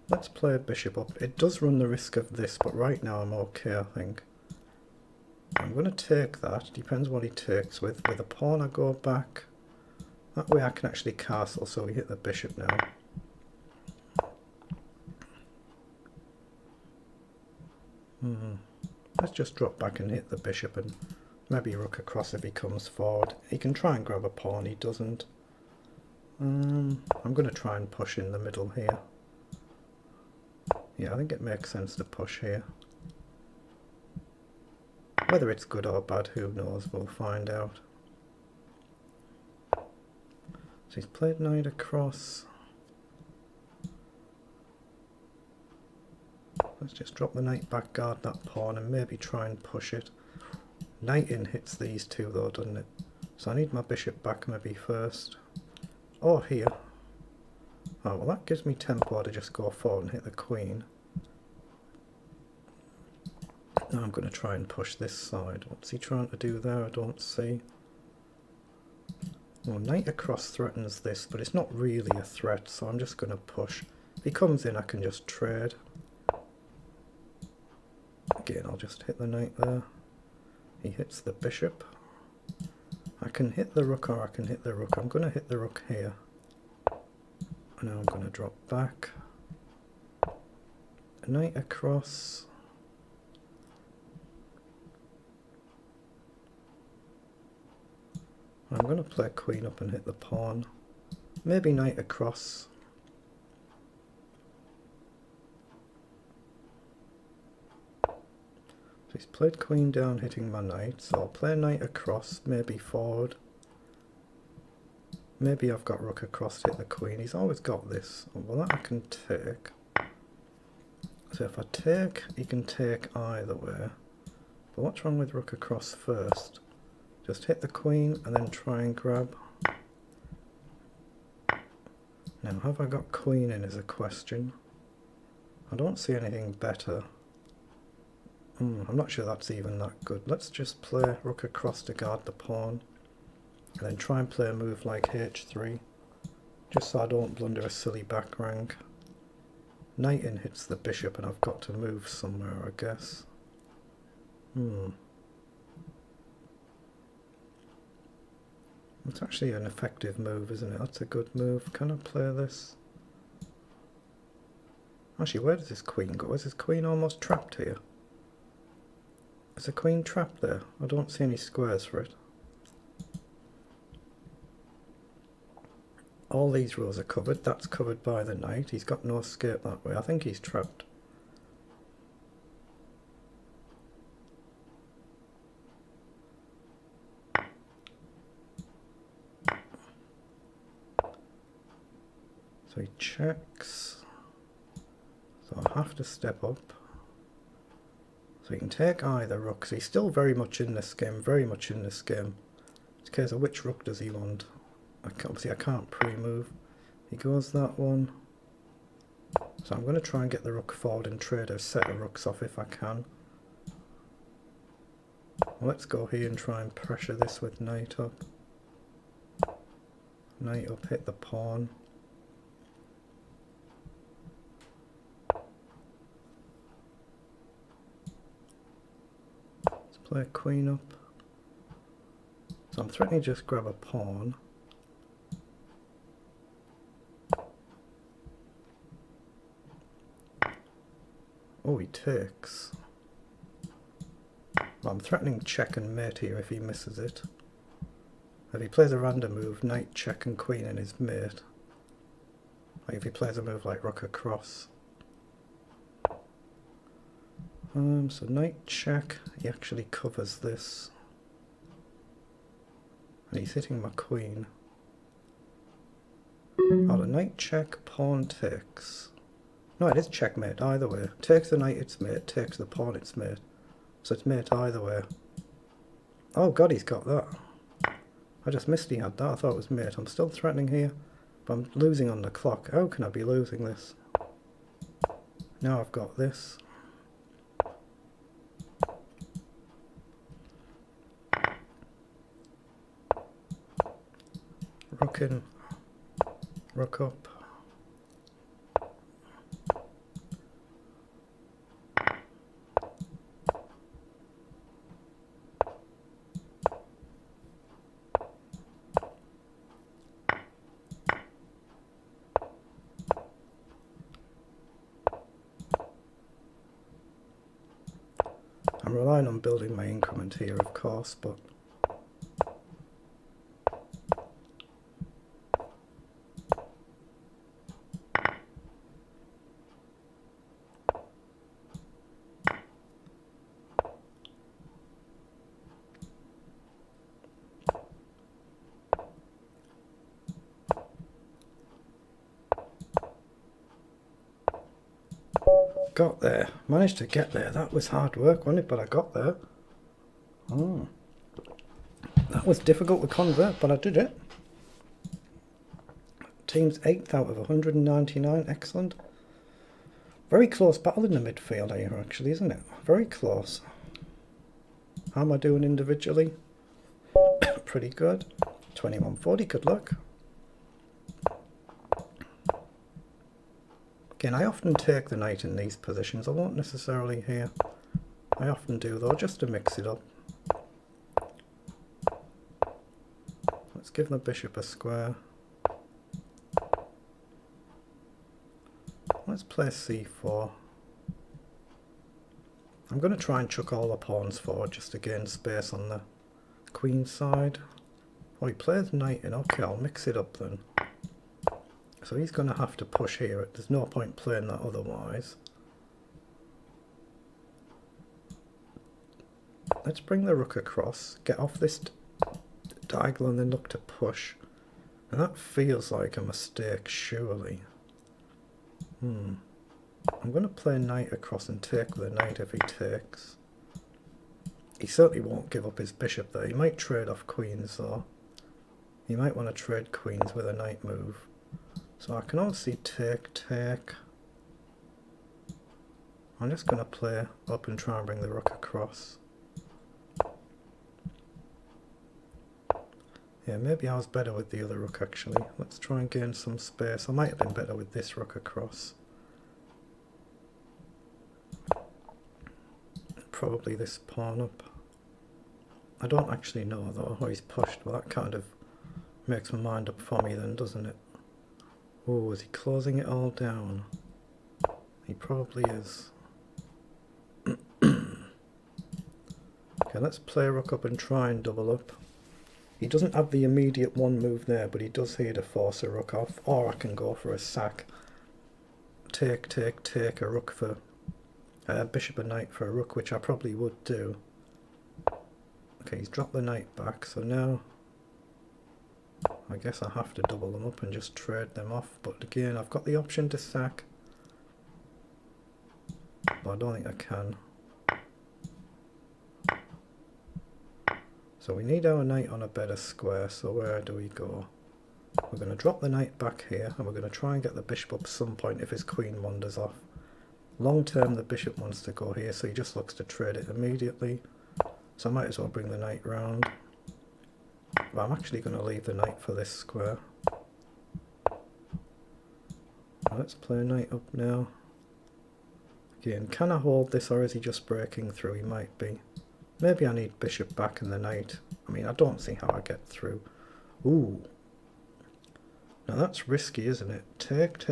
Let's play a bishop up. It does run the risk of this, but right now I'm okay, I think. I'm going to take that. Depends what he takes with. With a pawn I go back. That way I can actually castle, so we hit the bishop now. Let's just drop back and hit the bishop and maybe rook across if he comes forward. He can try and grab a pawn, he doesn't. I'm going to try and push in the middle here. Yeah, I think it makes sense to push here. Whether it's good or bad, who knows, we'll find out. So he's played knight across. Let's just drop the knight back, guard that pawn, and maybe try and push it. Knight in hits these two though, doesn't it? So I need my bishop back maybe first. Or here. Oh, well that gives me tempo to just go forward and hit the queen. Now I'm going to try and push this side. What's he trying to do there? I don't see. Well, knight across threatens this, but it's not really a threat, so I'm just going to push. If he comes in, I can just trade. Again, I'll just hit the knight there. He hits the bishop. I can hit the rook or I can hit the rook. I'm going to hit the rook here. And now I'm going to drop back. A knight across. I'm going to play queen up and hit the pawn. Maybe knight across. So he's played queen down hitting my knight, so I'll play knight across, maybe forward. Maybe I've got rook across to hit the queen. He's always got this. Well, that I can take. So if I take, he can take either way. But what's wrong with rook across first? Just hit the queen and then try and grab. Now, have I got queen in is a question. I don't see anything better. I'm not sure that's even that good. Let's just play rook across to guard the pawn. And then try and play a move like h3. Just so I don't blunder a silly back rank. Knight in hits the bishop and I've got to move somewhere, I guess. It's actually an effective move, isn't it? That's a good move. Can I play this? Actually, where does this queen go? Is this queen almost trapped here? Is the queen trapped there? I don't see any squares for it. All these rows are covered. That's covered by the knight. He's got no escape that way. I think he's trapped. So he checks. So I have to step up. So he can take either rook. So he's still very much in this game, very much in this game. It's a case of which rook does he want. Obviously I can't pre-move. He goes that one. So I'm going to try and get the rook forward and trade a set of rooks off if I can. Well, let's go here and try and pressure this with knight up. Knight up, hit the pawn. Let's play queen up. So I'm threatening to just grab a pawn. Oh, he takes. Well, I'm threatening check and mate here if he misses it. If he plays a random move, knight, check and queen in his mate. Like if he plays a move like rook across. So knight check, he actually covers this. And he's hitting my queen. Oh, the knight check, pawn takes. No, it is checkmate either way. Takes the knight, it's mate. Takes the pawn, it's mate. So it's mate either way. Oh god, he's got that. I just missed he had that. I thought it was mate. I'm still threatening here, but I'm losing on the clock. How can I be losing this? Now I've got this. Rook in, rook up. I'm relying on building my increment here, of course, but got there. Managed to get there. That was hard work, wasn't it? But I got there. Oh. That was difficult to convert, but I did it. Team's 8th out of 199. Excellent. Very close battle in the midfield here, actually, isn't it? Very close. How am I doing individually? Pretty good. 2140, good luck. Again, I often take the knight in these positions. I won't necessarily here. I often do though, just to mix it up. Let's give the bishop a square. Let's play c4. I'm going to try and chuck all the pawns forward just to gain space on the queen side. Oh, he plays knight in. Okay, I'll mix it up then. So he's going to have to push here. There's no point playing that otherwise. Let's bring the rook across, get off this diagonal and then look to push. And that feels like a mistake, surely. I'm going to play knight across and take the knight if he takes. He certainly won't give up his bishop there. He might trade off queens though. He might want to trade queens with a knight move. So I can obviously take. I'm just going to play up and try and bring the rook across. Yeah, maybe I was better with the other rook actually. Let's try and gain some space. I might have been better with this rook across. Probably this pawn up. I don't actually know though how he's pushed, but that kind of Makes my mind up for me then, doesn't it? Oh, is he closing it all down? He probably is. Okay, let's play rook up and try and double up. He doesn't have the immediate one move there, but he does here to force a rook off. Or I can go for a sack. Take a rook for... bishop and knight for a rook, which I probably would do. Okay, he's dropped the knight back, so now... I guess I have to double them up and just trade them off. But again, I've got the option to sack. But I don't think I can. So we need our knight on a better square, so where do we go? We're going to drop the knight back here, and we're going to try and get the bishop up some point if his queen wanders off. Long term the bishop wants to go here, so he just looks to trade it immediately. So I might as well bring the knight round. But I'm actually going to leave the knight for this square. Let's play knight up now. Again, can I hold this, or is he just breaking through? He might be. Maybe I need bishop back and the knight. I mean, I don't see how I get through. Ooh. Now that's risky, isn't it? Take.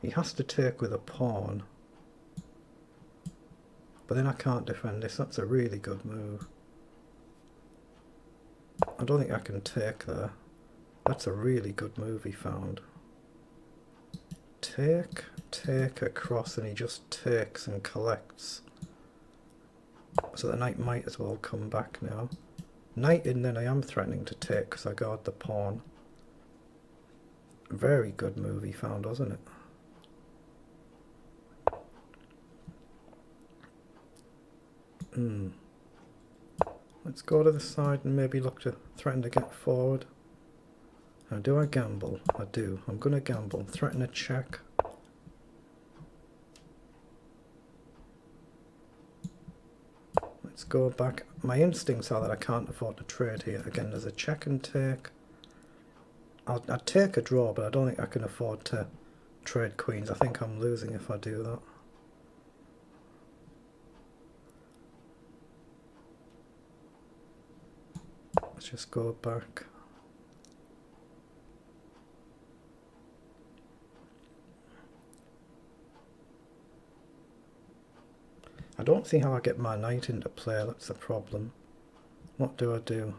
He has to take with a pawn. But then I can't defend this. That's a really good move. I don't think I can take there. That's a really good move he found. Take across, and he just takes and collects. So the knight might as well come back now. Knight in, then I am threatening to take because I guard the pawn. Very good move he found, wasn't it? Let's go to the side and maybe look to threaten to get forward. Now, do I gamble? I do. I'm going to gamble. Threaten a check. Let's go back. My instincts are that I can't afford to trade here. Again, there's a check and take. I'd take a draw, but I don't think I can afford to trade queens. I think I'm losing if I do that. Let's just go back. I don't see how I get my knight into play, that's the problem. What do I do?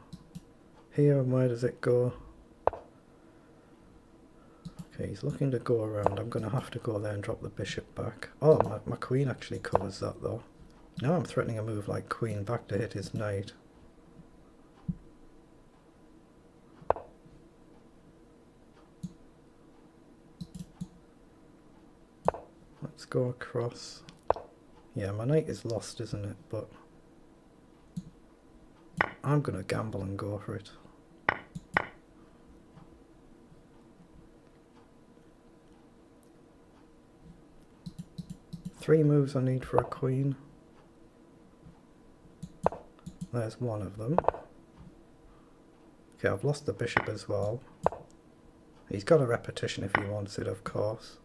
Here, and where does it go? Okay, he's looking to go around. I'm going to have to go there and drop the bishop back. Oh, my queen actually covers that though. Now I'm threatening a move like queen back to hit his knight. Let's go across. Yeah, my knight is lost, isn't it? But I'm going to gamble and go for it. Three moves I need for a queen. There's one of them. Okay, I've lost the bishop as well. He's got a repetition if he wants it, of course.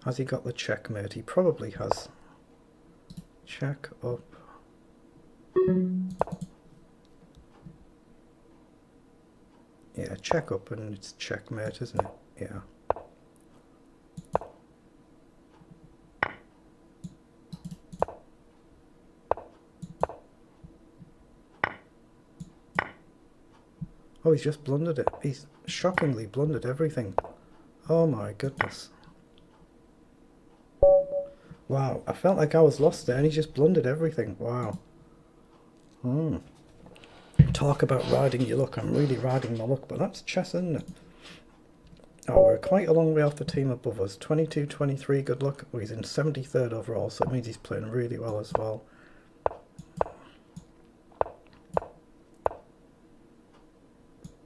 Has he got the checkmate? He probably has. Check up. Yeah, check up and it's checkmate, isn't it? Yeah. Oh, he's just blundered it. He's shockingly blundered everything. Oh my goodness. Wow, I felt like I was lost there and he just blundered everything. Wow. Talk about riding your luck. I'm really riding my luck, but that's chess, isn't it? Oh, we're quite a long way off the team above us. 22-23, good luck. Oh, he's in 73rd overall, so it means he's playing really well as well.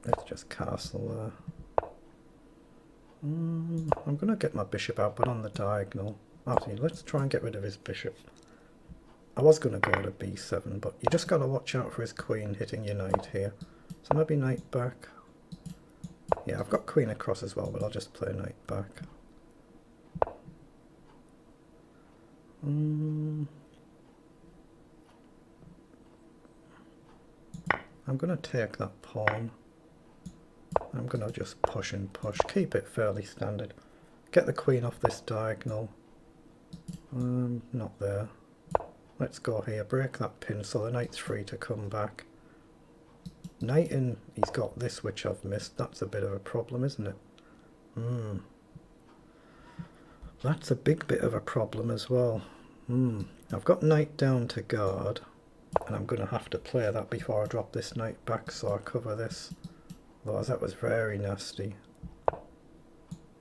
Let's just castle there. I'm going to get my bishop out, but on the diagonal. Actually, let's try and get rid of his bishop. I was going to go to b7, but you just got to watch out for his queen hitting your knight here. So maybe knight back. Yeah, I've got queen across as well, but I'll just play knight back. I'm going to take that pawn. I'm going to just push and push, keep it fairly standard. Get the queen off this diagonal. Not there. Let's go here, break that pin so the knight's free to come back. Knight in, he's got this which I've missed. That's a bit of a problem, isn't it? That's a big bit of a problem as well. I've got knight down to guard, and I'm going to have to play that before I drop this knight back so I cover this. Otherwise that was very nasty.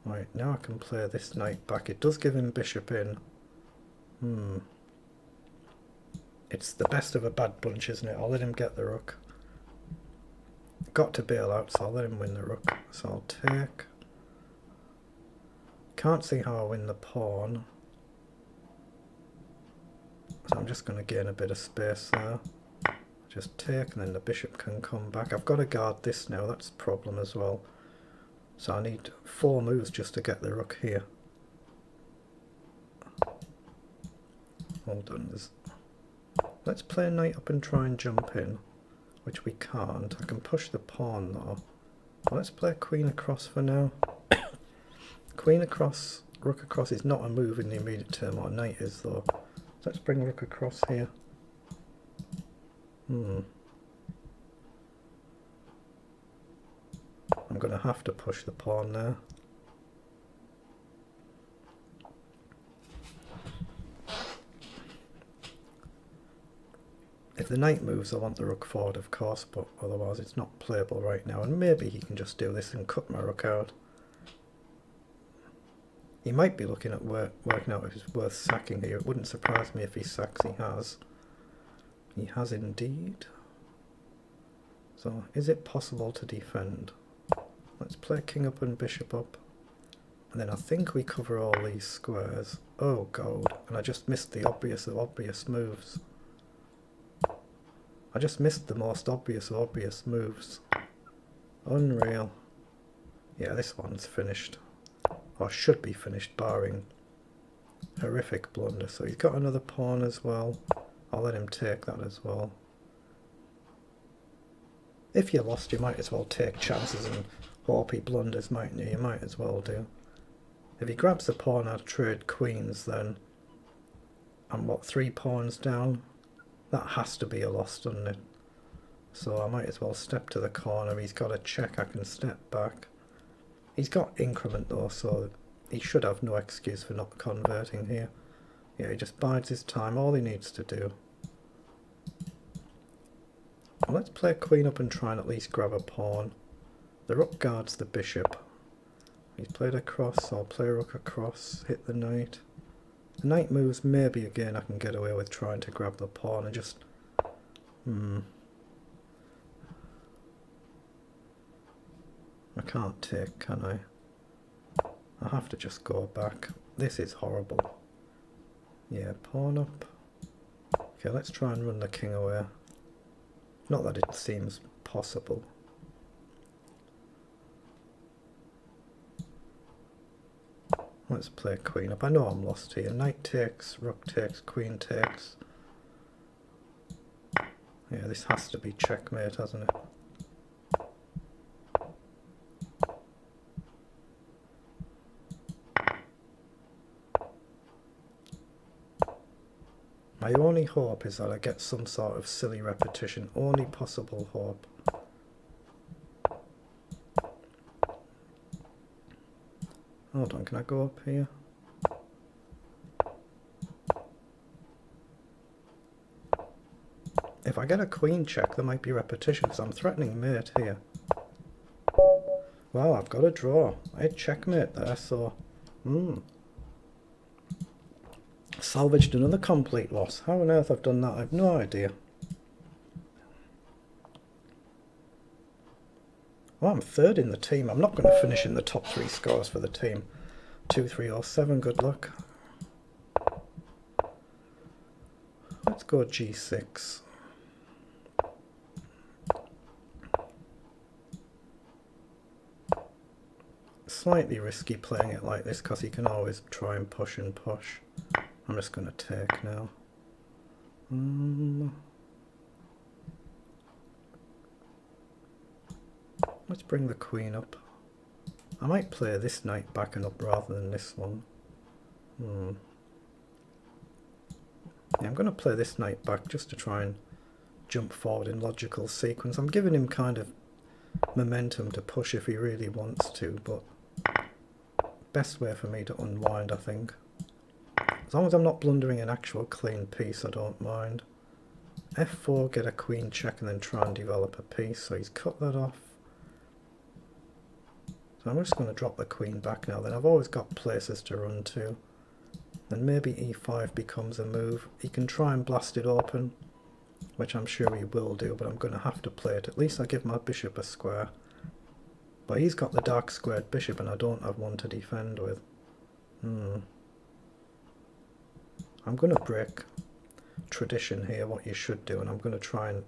Right, now I can play this knight back. It does give him bishop in. It's the best of a bad bunch, isn't it? I'll let him get the rook. Got to bail out, so I'll let him win the rook. So I'll take. Can't see how I win the pawn. So I'm just going to gain a bit of space there. Just take, and then the bishop can come back. I've got to guard this now, that's a problem as well. So I need 4 moves just to get the rook here. Hold on. Let's play knight up and try and jump in, which we can't. I can push the pawn though. Well, let's play queen across for now. Queen across, rook across is not a move in the immediate term, or knight is though. So let's bring rook across here. I'm going to have to push the pawn there. If the knight moves, I want the rook forward, of course, but otherwise it's not playable right now. And maybe he can just do this and cut my rook out. He might be looking at working out if it's worth sacking here. It wouldn't surprise me if he sacks. He has. He has indeed. So, is it possible to defend? Let's play king up and bishop up. And then I think we cover all these squares. Oh god, and I just missed the obvious of obvious moves. I just missed the most obvious of obvious moves. Unreal. Yeah, this one's finished. Or should be finished, barring horrific blunder. So he's got another pawn as well. I'll let him take that as well. If you lost, you might as well take chances and hope he blunders, mightn't you? You might as well do. If he grabs the pawn, I'd trade queens then. I'm what, 3 pawns down? That has to be a loss, doesn't it? So I might as well step to the corner. He's got a check, I can step back. He's got increment though, so he should have no excuse for not converting here. Yeah, he just bides his time, all he needs to do. Well, let's play queen up and try and at least grab a pawn. The rook guards the bishop. He's played across, so I'll play rook across, hit the knight. The knight moves, maybe again I can get away with trying to grab the pawn and just... I can't take, can I? I have to just go back. This is horrible. Yeah, pawn up. Okay, let's try and run the king away. Not that it seems possible. Let's play queen up. I know I'm lost here. Knight takes, rook takes, queen takes. Yeah, this has to be checkmate, hasn't it? My only hope is that I get some sort of silly repetition. Only possible hope. Hold on, can I go up here? If I get a queen check, there might be repetition, because I'm threatening mate here. Wow, I've got a draw. I had checkmate there, so... Salvaged another complete loss. How on earth I've done that, I have no idea. Well, I'm third in the team. I'm not going to finish in the top 3 scores for the team. 2, 3 or 7, good luck. Let's go g6. Slightly risky playing it like this because he can always try and push and push. I'm just going to take now. Let's bring the queen up. I might play this knight backing up rather than this one. Yeah, I'm going to play this knight back just to try and jump forward in logical sequence. I'm giving him kind of momentum to push if he really wants to, but best way for me to unwind, I think. As long as I'm not blundering an actual clean piece, I don't mind. F4, get a queen check and then try and develop a piece. So he's cut that off. So I'm just going to drop the queen back now. Then I've always got places to run to. Then maybe e5 becomes a move. He can try and blast it open, which I'm sure he will do, but I'm going to have to play it. At least I give my bishop a square. But he's got the dark squared bishop and I don't have one to defend with. I'm going to break tradition here, what you should do, and I'm going to try and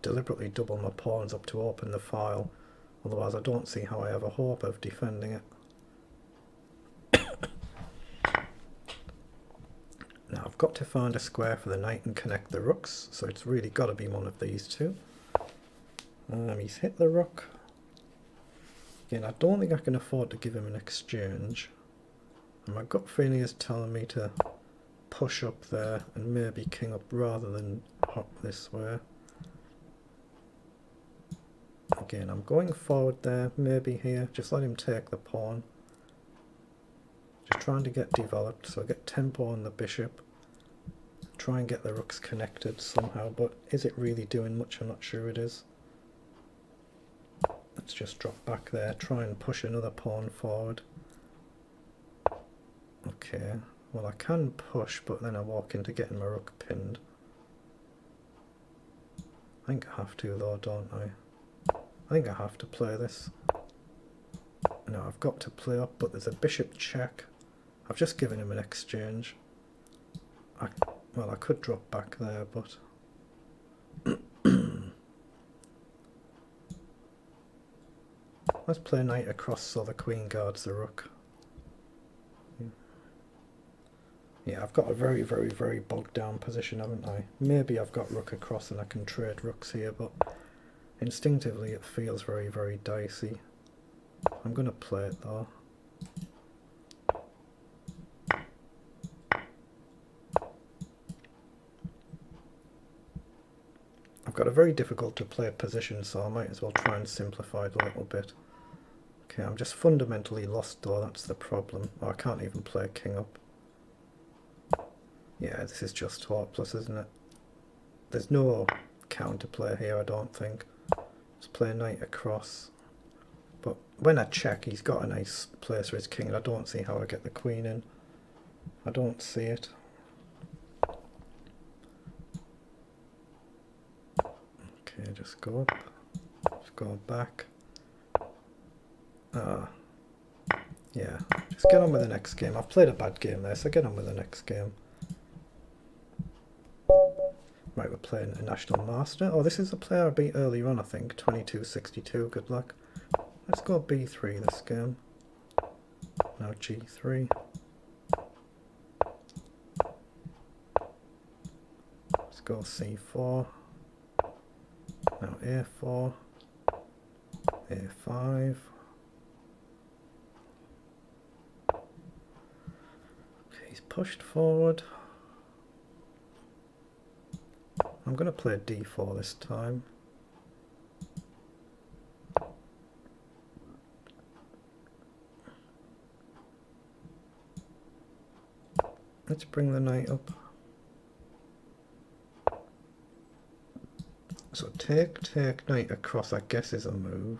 deliberately double my pawns up to open the file. Otherwise I don't see how I have a hope of defending it. Now I've got to find a square for the knight and connect the rooks, so it's really got to be one of these two. He's hit the rook. Again, I don't think I can afford to give him an exchange. And my gut feeling is telling me to push up there and maybe king up rather than hop this way. Again, I'm going forward there, maybe here, just let him take the pawn. Just trying to get developed, so I get tempo on the bishop. Try and get the rooks connected somehow, but is it really doing much? I'm not sure it is. Let's just drop back there, try and push another pawn forward. Okay, well I can push, but then I walk into getting my rook pinned. I think I have to though, don't I? I think I have to play this. No, I've got to play up, but there's a bishop check. I've just given him an exchange. Well, I could drop back there, but... Let's play knight across so the queen guards the rook. Yeah, I've got a very, very, very bogged down position, haven't I? Maybe I've got rook across and I can trade rooks here, but instinctively it feels very, very dicey. I'm going to play it though. I've got a very difficult to play position, so I might as well try and simplify it a little bit. Okay, I'm just fundamentally lost though, that's the problem. Oh, I can't even play king up. Yeah, this is just hopeless, isn't it? There's no counterplay here, I don't think. Let's play knight across. But when I check, he's got a nice place for his king, and I don't see how I get the queen in. I don't see it. Okay, just go up. Just go back. Yeah, just get on with the next game. I've played a bad game there, so get on with the next game. Right, we're playing a National Master. Oh, this is a player I beat earlier on, I think. 22-62, good luck. Let's go b3 this game. Now g3. Let's go c4. Now a4. a5. Okay, he's pushed forward. I'm going to play d4 this time. Let's bring the knight up. So take, knight across, I guess is a move.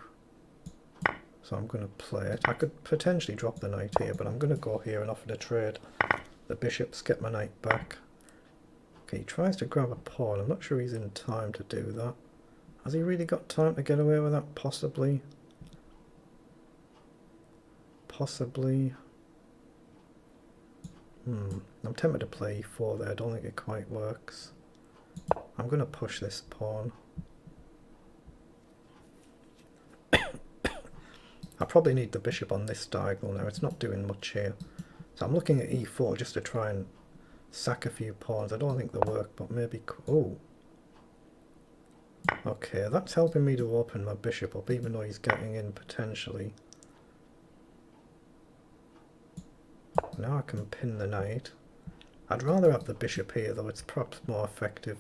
So I'm going to play it. I could potentially drop the knight here, but I'm going to go here and offer to trade the bishops, get my knight back. Okay, he tries to grab a pawn. I'm not sure he's in time to do that. Has he really got time to get away with that? Possibly. Possibly. I'm tempted to play e4 there. I don't think it quite works. I'm going to push this pawn. I probably need the bishop on this diagonal now. It's not doing much here. So I'm looking at e4 just to try and sack a few pawns. I don't think they'll work, but maybe... Oh! Okay, that's helping me to open my bishop up, even though he's getting in potentially. Now I can pin the knight. I'd rather have the bishop here, though. It's perhaps more effective.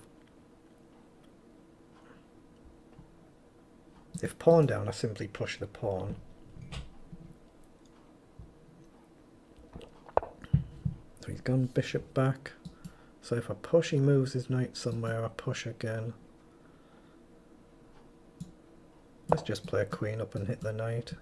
If pawn down, I simply push the pawn. So he's gone bishop back. So if I push, he moves his knight somewhere. I push again. Let's just play queen up and hit the knight.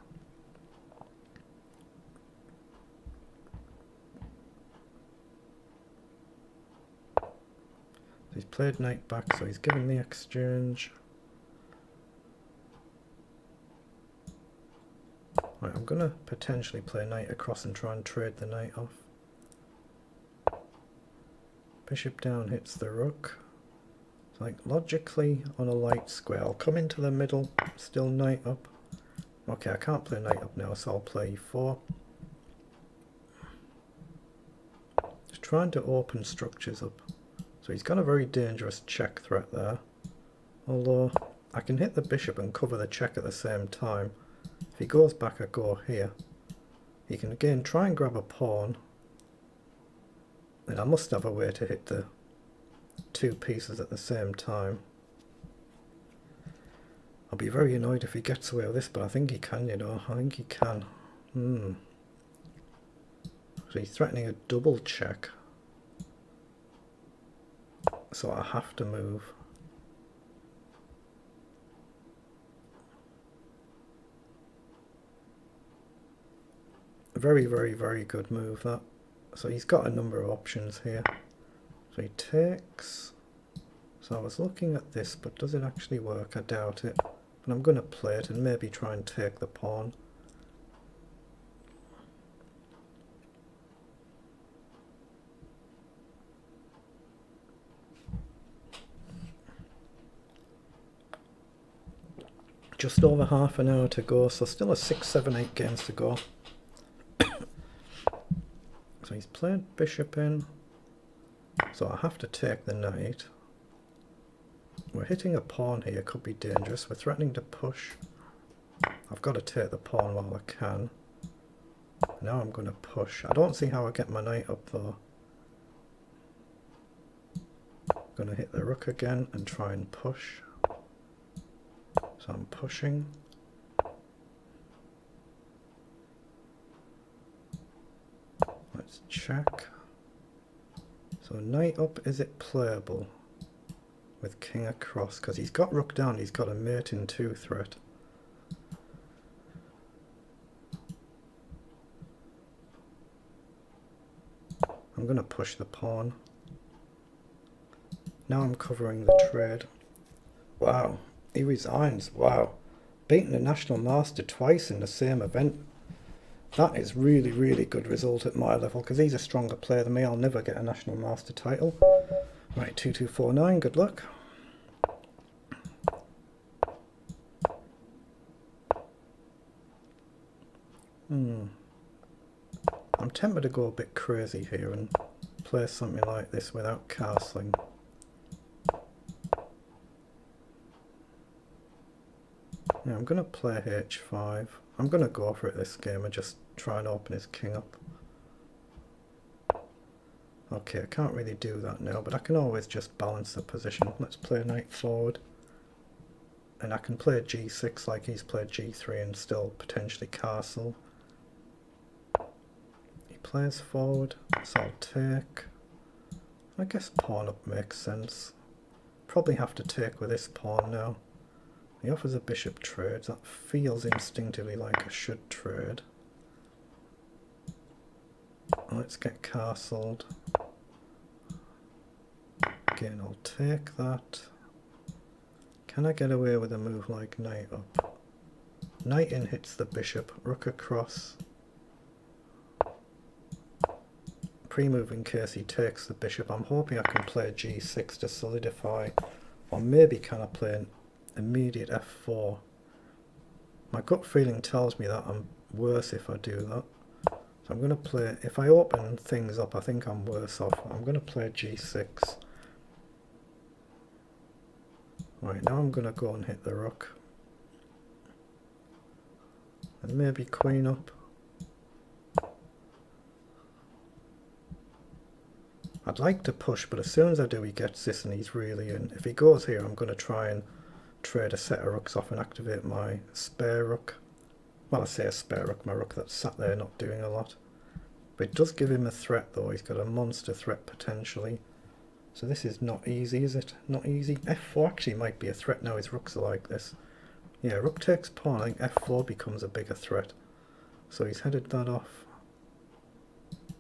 So he's played knight back, so he's given the exchange. Right, I'm going to potentially play knight across and try and trade the knight off. Bishop down hits the rook. It's like logically on a light square. I'll come into the middle, still knight up. Okay, I can't play knight up now, so I'll play e4. Just trying to open structures up. So he's got a very dangerous check threat there. Although I can hit the bishop and cover the check at the same time. If he goes back, I go here. He can again try and grab a pawn. And I must have a way to hit the two pieces at the same time. I'll be very annoyed if he gets away with this, but I think he can, you know. I think he can. So he's threatening a double check. So I have to move. Very, very, very good move, that. So he's got a number of options here. So he takes. So I was looking at this, but does it actually work? I doubt it. But I'm going to play it and maybe try and take the pawn. Just over half an hour to go, so still a 6, 7, 8 games to go. So he's played bishop in. So I have to take the knight. We're hitting a pawn here, could be dangerous. We're threatening to push. I've got to take the pawn while I can. Now I'm going to push. I don't see how I get my knight up though. I'm going to hit the rook again and try and push. So I'm pushing. Let's check. So knight up, is it playable with king across? Because he's got rook down, he's got a mate in 2 threat. I'm going to push the pawn. Now I'm covering the trade. Wow, he resigns. Wow, beating the national master twice in the same event. That is really, really good result at my level, because he's a stronger player than me. I'll never get a national master title. Right, 2249, good luck. I'm tempted to go a bit crazy here and play something like this without castling. Yeah, I'm going to play h5. I'm going to go for it this game and just try and open his king up. Okay, I can't really do that now, but I can always just balance the position. Let's play knight forward. And I can play g6 like he's played g3 and still potentially castle. He plays forward, so I'll take. I guess pawn up makes sense. Probably have to take with this pawn now. He offers a bishop trade. That feels instinctively like I should trade. Let's get castled. Again, I'll take that. Can I get away with a move like knight up? Knight in hits the bishop, rook across. Pre-move in case he takes the bishop. I'm hoping I can play g6 to solidify, or maybe can I play an immediate f4. My gut feeling tells me that I'm worse if I do that. So I'm going to play, if I open things up, I think I'm worse off. I'm going to play g6. Right, now I'm going to go and hit the rook. And maybe queen up. I'd like to push, but as soon as I do, he gets this and he's really in. If he goes here, I'm going to try and trade a set of rooks off and activate my spare rook. Well, I say a spare rook, my rook that's sat there not doing a lot. But it does give him a threat though, he's got a monster threat potentially. So this is not easy, is it? Not easy. F4 actually might be a threat now, his rooks are like this. Yeah, rook takes pawn, I think F4 becomes a bigger threat. So he's headed that off.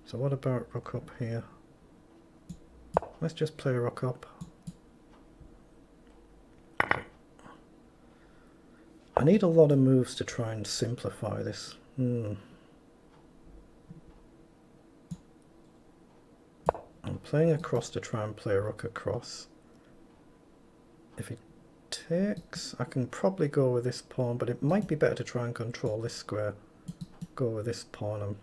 So what about rook up here? Let's just play rook up. I need a lot of moves to try and simplify this. I'm playing across to try and play a rook across. If he takes, I can probably go with this pawn, but it might be better to try and control this square. Go with this pawn.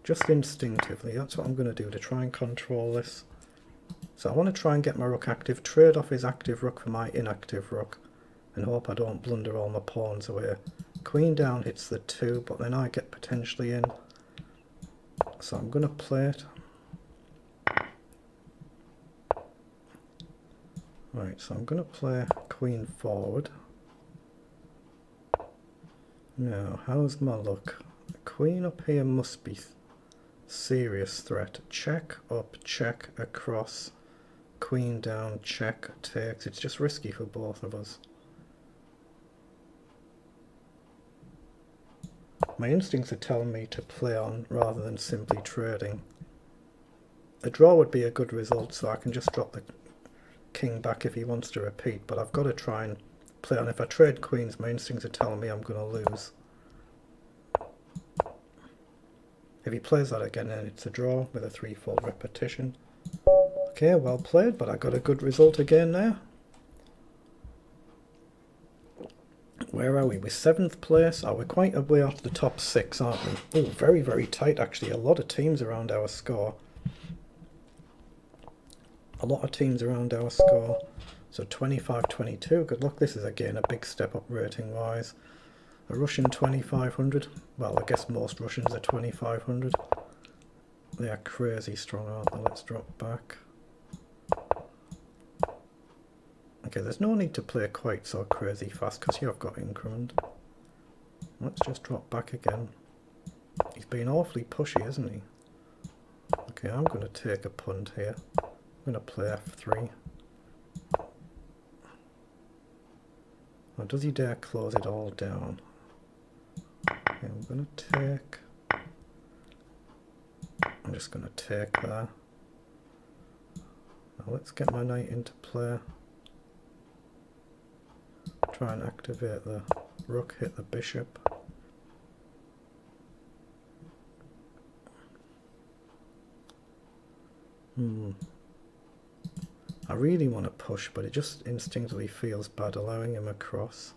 Just instinctively, that's what I'm going to do to try and control this. So I want to try and get my rook active, trade off his active rook for my inactive rook, and hope I don't blunder all my pawns away. Queen down hits the 2, but then I get potentially in. So I'm going to play it. Right, so I'm going to play queen forward. Now, how's my luck? The queen up here must be serious threat. Check up, check across, queen down, check, takes. It's just risky for both of us. My instincts are telling me to play on rather than simply trading. A draw would be a good result, so I can just drop the king back if he wants to repeat, but I've got to try and play on. If I trade queens, my instincts are telling me I'm going to lose. If he plays that again, then it's a draw with a threefold repetition. Okay, well played, but I got a good result again there. Where are we? We're 7th place. Oh, we're quite a way off the top 6, aren't we? Oh, very, very tight actually. A lot of teams around our score. A lot of teams around our score. So 25-22. Good luck. This is again a big step up rating wise. A Russian 2500. Well, I guess most Russians are 2500. They are crazy strong, aren't they? Let's drop back. Okay, there's no need to play quite so crazy fast because you've got increment. Let's just drop back again. He's been awfully pushy, isn't he? Okay, I'm going to take a punt here. I'm going to play F3. Or does he dare close it all down? Okay, I'm going to take. I'm just going to take there. Now let's get my knight into play. Try and activate the rook, hit the bishop. I really want to push, but it just instinctively feels bad allowing him across.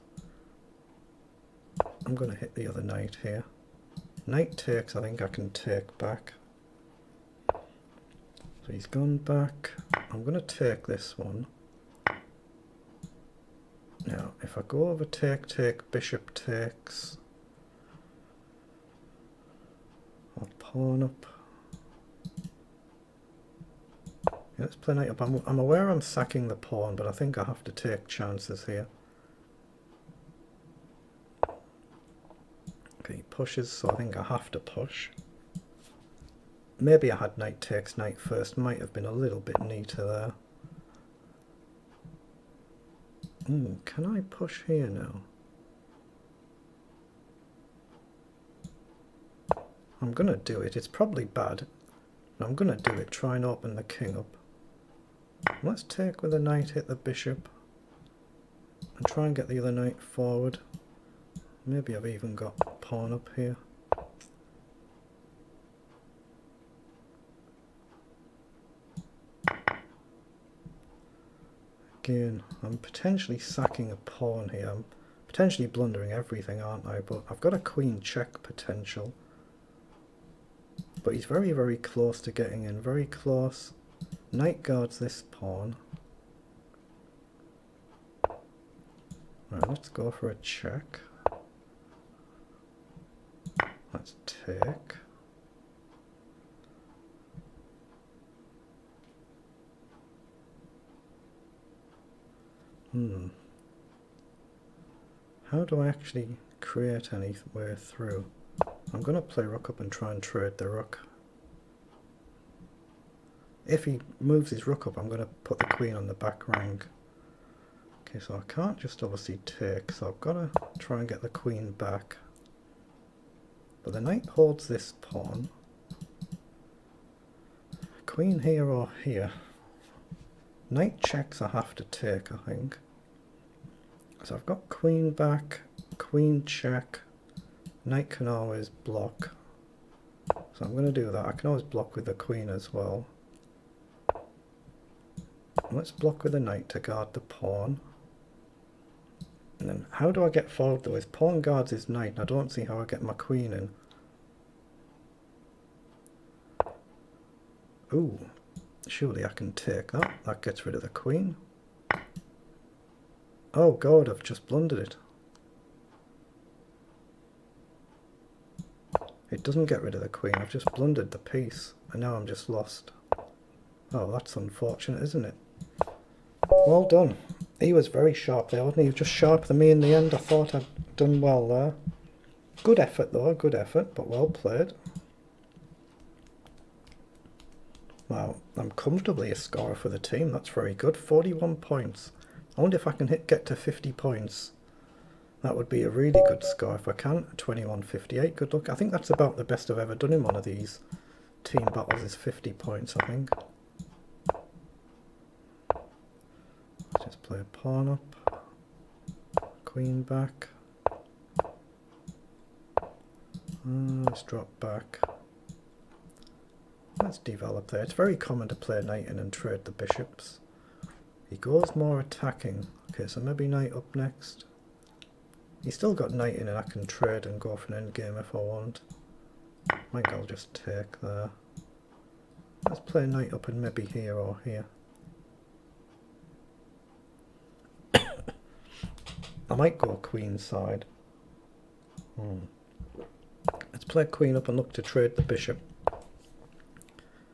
I'm going to hit the other knight here. Knight takes, I think I can take back. So he's gone back. I'm going to take this one. Now, if I go over take, take, bishop takes, I'll pawn up. Yeah, let's play knight up. I'm aware I'm sacking the pawn, but I think I have to take chances here. Okay, he pushes, so I think I have to push. Maybe I had knight takes knight first, might have been a little bit neater there. Can I push here now? I'm going to do it. It's probably bad. But I'm going to do it. Try and open the king up. Let's take with the knight, hit the bishop. And try and get the other knight forward. Maybe I've even got pawn up here. Again, I'm potentially sacking a pawn here. I'm potentially blundering everything, aren't I? But I've got a queen check potential. But he's very, very close to getting in. Very close. Knight guards this pawn. Right, let's go for a check. Let's take. How do I actually create any way through? I'm going to play rook up and try and trade the rook. If he moves his rook up, I'm going to put the queen on the back rank. Okay, so I can't just obviously take, so I've got to try and get the queen back. But the knight holds this pawn. Queen here or here. Knight checks I have to take, I think. So I've got queen back, queen check. Knight can always block. So I'm going to do that. I can always block with the queen as well. Let's block with the knight to guard the pawn. And then how do I get forward though? His pawn guards his knight and I don't see how I get my queen in. Ooh, surely I can take that. That gets rid of the queen. Oh god, I've just blundered it. It doesn't get rid of the queen, I've just blundered the piece and now I'm just lost. Oh, that's unfortunate, isn't it? Well done. He was very sharp there, wasn't he? He was just sharper than me in the end. I thought I'd done well there. Good effort though, good effort, but well played. Wow, I'm comfortably a scorer for the team. That's very good. 41 points. I wonder if I can get to 50 points. That would be a really good score if I can. 21.58, good luck. I think that's about the best I've ever done in one of these team battles is 50 points, I think. Let's just play a pawn up. Queen back. Let's drop back. Let's develop there. It's very common to play knight in and trade the bishops. He goes more attacking. Okay, so maybe knight up next. He's still got knight in and I can trade and go for an endgame if I want. I think I'll just take there. Let's play knight up and maybe here or here. I might go queen side. Let's play queen up and look to trade the bishop.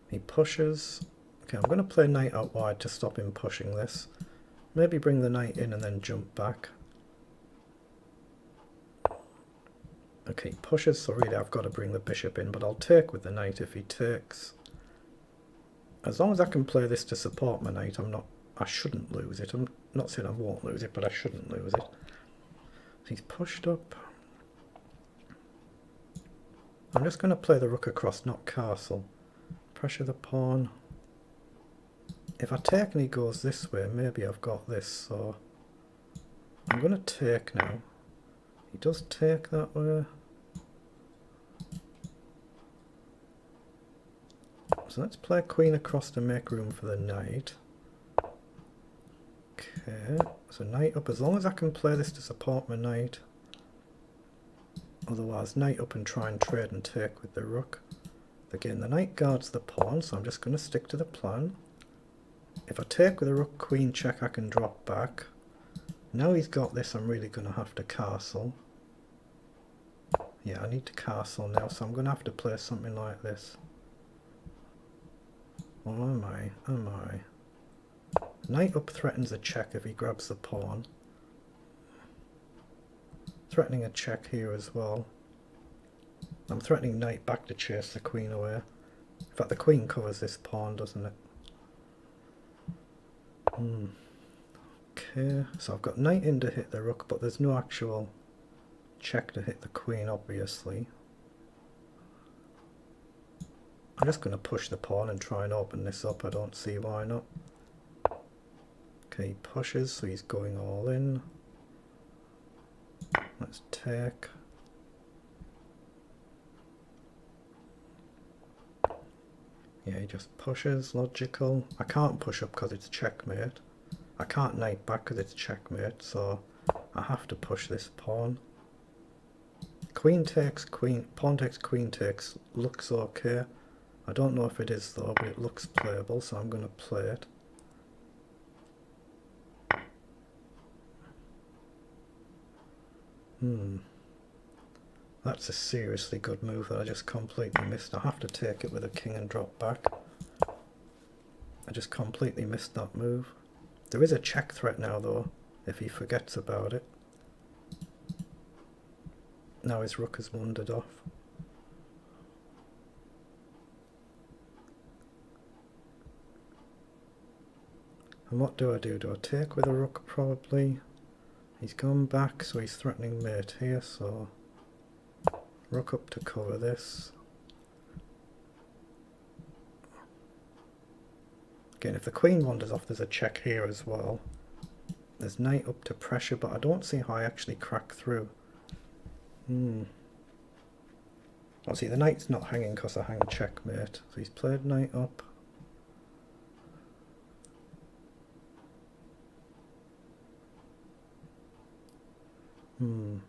He pushes. Okay, I'm going to play knight out wide to stop him pushing this. Maybe bring the knight in and then jump back. Okay, he pushes, so really I've got to bring the bishop in, but I'll take with the knight if he takes. As long as I can play this to support my knight, I shouldn't lose it. I'm not saying I won't lose it, but I shouldn't lose it. So he's pushed up. I'm just going to play the rook across, not castle. Pressure the pawn. If I take and he goes this way, maybe I've got this, so I'm going to take now. He does take that way. So let's play queen across to make room for the knight. Okay, so knight up, as long as I can play this to support my knight. Otherwise, knight up and try and trade and take with the rook. Again, the knight guards the pawn, so I'm just going to stick to the plan. If I take with a rook queen check, I can drop back. Now he's got this, I'm really going to have to castle. Yeah, I need to castle now, so I'm going to have to play something like this. Or am I? Knight up threatens a check if he grabs the pawn. Threatening a check here as well. I'm threatening knight back to chase the queen away. In fact, the queen covers this pawn, doesn't it? Okay, so I've got knight in to hit the rook, but there's no actual check to hit the queen, obviously. I'm just going to push the pawn and try and open this up. I don't see why not. Okay, he pushes, so he's going all in. Let's take. Yeah, he just pushes, logical. I can't push up because it's checkmate. I can't knight back because it's checkmate, so I have to push this pawn. Queen takes, queen, pawn takes, queen takes, looks okay. I don't know if it is though, but it looks playable, so I'm going to play it. That's a seriously good move that I just completely missed. I have to take it with a king and drop back. I just completely missed that move. There is a check threat now though, if he forgets about it. Now his rook has wandered off. And what do I do? Do I take with a rook probably? He's gone back, so he's threatening mate here, so rook up to cover this. Again, if the queen wanders off, there's a check here as well. There's knight up to pressure, but I don't see how I actually crack through. Oh, see, the knight's not hanging because I hang checkmate. So he's played knight up. I'm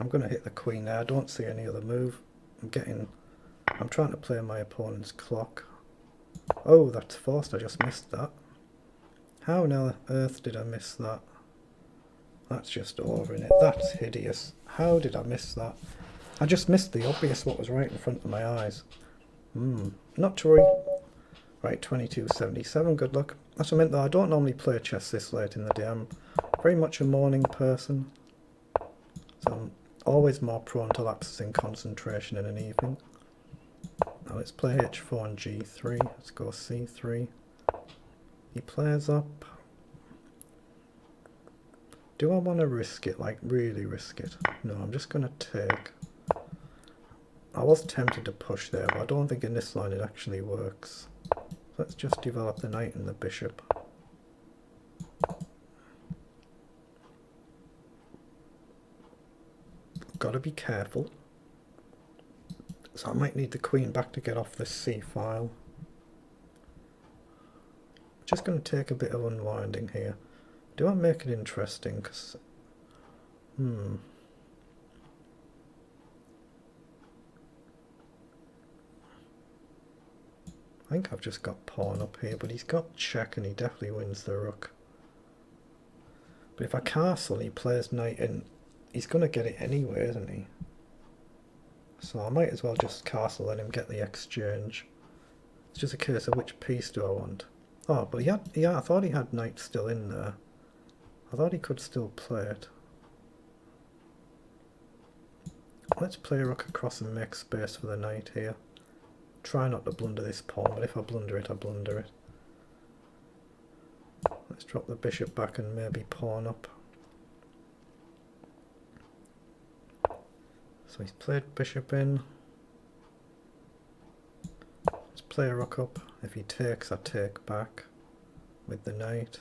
going to hit the queen there. I don't see any other move. I'm trying to play my opponent's clock. Oh, that's forced. I just missed that. How on earth did I miss that? That's just over in it. That's hideous. How did I miss that? I just missed the obvious, what was right in front of my eyes. Not to worry. Right, 2277, good luck. That's what I meant though, I don't normally play chess this late in the day. I'm very much a morning person. So I'm always more prone to lapses in concentration in an evening. Now let's play h4 and g3. Let's go c3. He plays up. Do I want to risk it, like really risk it? No, I'm just going to take. I was tempted to push there, but I don't think in this line it actually works. Let's just develop the knight and the bishop. Got to be careful. So I might need the queen back to get off this c file. Just going to take a bit of unwinding here. Do I make it interesting? Because, I think I've just got pawn up here, but he's got check and he definitely wins the rook. But if I castle and he plays knight in, he's going to get it anyway, isn't he? So I might as well just castle, let him get the exchange. It's just a case of which piece do I want. Oh, but I thought he had knight still in there. I thought he could still play it. Let's play rook across and make space for the knight here. Try not to blunder this pawn, but if I blunder it, I blunder it. Let's drop the bishop back and maybe pawn up. So he's played bishop in. Let's play a rook up. If he takes, I take back with the knight.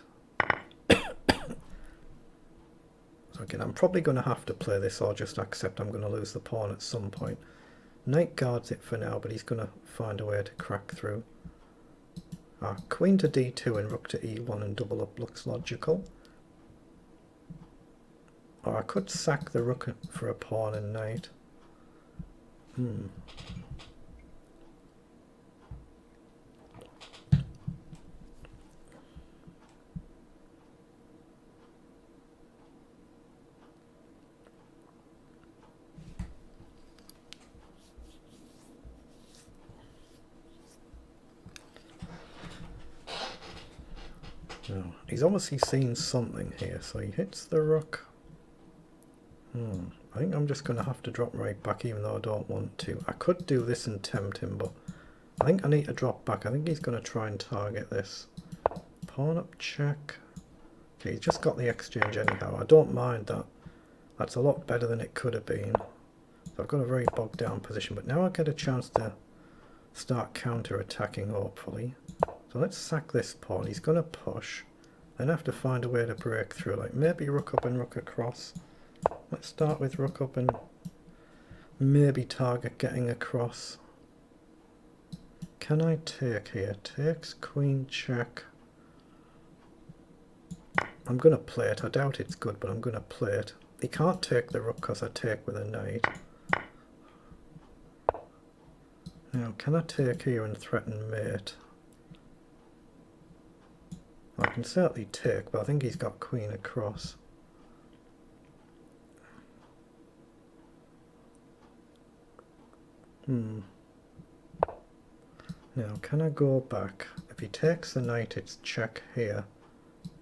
So again, I'm probably going to have to play this or just accept I'm going to lose the pawn at some point. Knight guards it for now, but he's going to find a way to crack through. Queen to d2 and rook to e1 and double up looks logical. Or I could sack the rook for a pawn and knight. No, he's obviously seen something here, so he hits the rook. I think I'm just going to have to drop right back even though I don't want to. I could do this and tempt him, but I think I need to drop back. I think he's going to try and target this. Pawn up check. Okay, he's just got the exchange anyhow. I don't mind that. That's a lot better than it could have been. So I've got a very bogged down position, but now I get a chance to start counter-attacking hopefully. So let's sack this pawn. He's going to push. Then have to find a way to break through, like maybe rook up and rook across. Let's start with rook up and maybe target getting across. Can I take here? Takes queen check. I'm going to play it. I doubt it's good, but I'm going to play it. He can't take the rook because I take with a knight. Now, can I take here and threaten mate? I can certainly take, but I think he's got queen across. Now, can I go back? If he takes the knight, it's check here.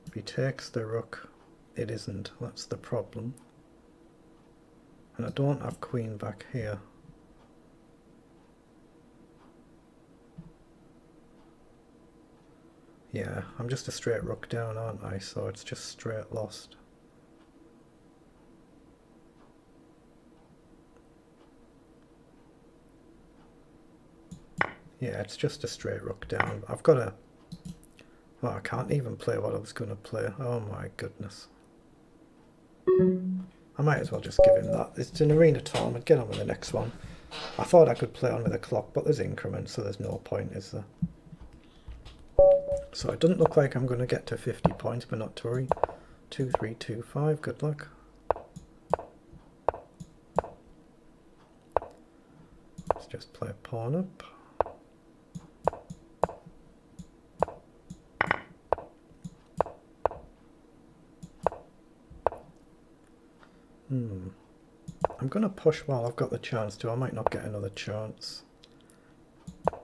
If he takes the rook, it isn't. That's the problem. And I don't have queen back here. Yeah, I'm just a straight rook down, aren't I? So it's just straight lost. Yeah, it's just a straight rook down. I've got a... Well, I can't even play what I was going to play. Oh my goodness. I might as well just give him that. It's an arena tournament. Get on with the next one. I thought I could play on with a clock, but there's increments, so there's no point, is there? So it doesn't look like I'm going to get to 50 points, but not to worry. 2, 3, 2, 5. Good luck. Let's just play pawn up. I'm going to push while I've got the chance to. I might not get another chance.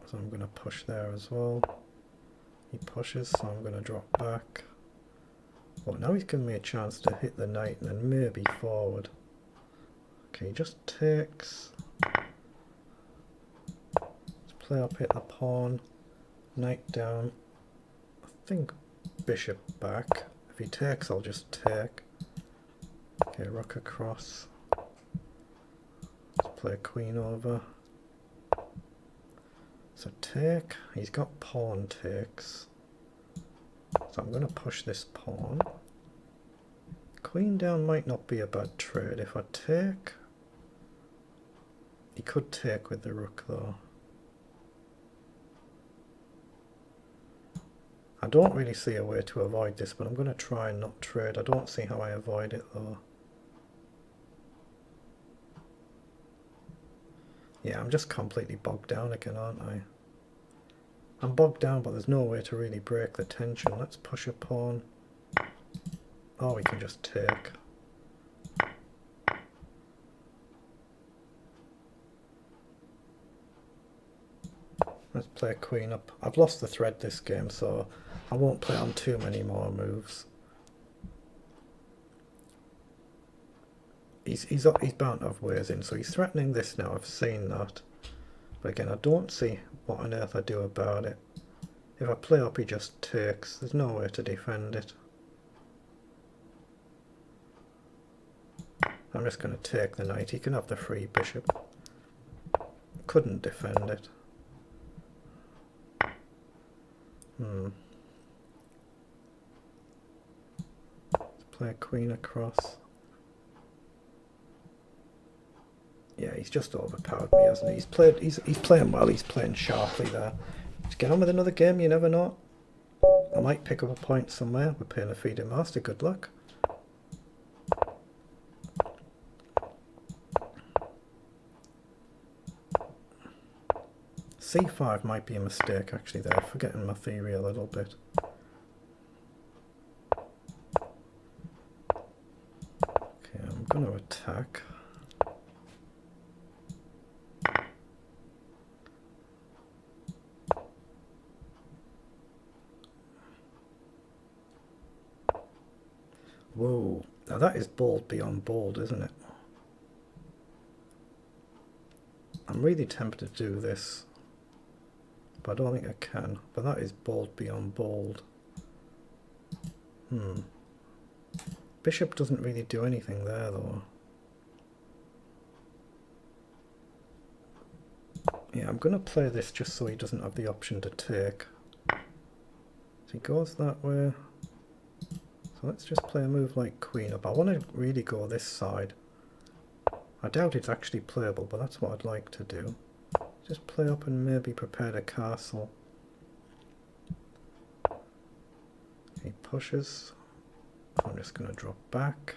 So I'm going to push there as well. He pushes, so I'm going to drop back. Well, now he's giving me a chance to hit the knight and then maybe forward. Okay, he just takes. Let's play up, hit the pawn. Knight down. I think bishop back. If he takes, I'll just take. Okay, rook across. Let's play queen over. So take. He's got pawn takes. So I'm going to push this pawn. Queen down might not be a bad trade. If I take... He could take with the rook though. I don't really see a way to avoid this, but I'm going to try and not trade. I don't see how I avoid it though. Yeah, I'm just completely bogged down again, aren't I? I'm bogged down, but there's no way to really break the tension. Let's push a pawn. Oh, we can just take. Let's play queen up. I've lost the thread this game, so I won't play on too many more moves. He's bound to have ways in, so he's threatening this now. I've seen that. But again, I don't see what on earth I do about it. If I play up, he just takes. There's no way to defend it. I'm just going to take the knight. He can have the free bishop. Couldn't defend it. Let's play queen across. Yeah, he's just overpowered me, hasn't he? He's playing well, he's playing sharply there. Let's get on with another game, you never know. I might pick up a point somewhere. We're playing a feeding master, good luck. C5 might be a mistake actually there, forgetting my theory a little bit. Okay, I'm going to attack. Whoa, now that is bold beyond bold, isn't it? I'm really tempted to do this, but I don't think I can. But that is bold beyond bold. Bishop doesn't really do anything there though. Yeah, I'm going to play this just so he doesn't have the option to take. So he goes that way. So let's just play a move like queen up. I want to really go this side. I doubt it's actually playable, but that's what I'd like to do. Just play up and maybe prepare the castle. He pushes. I'm just going to drop back.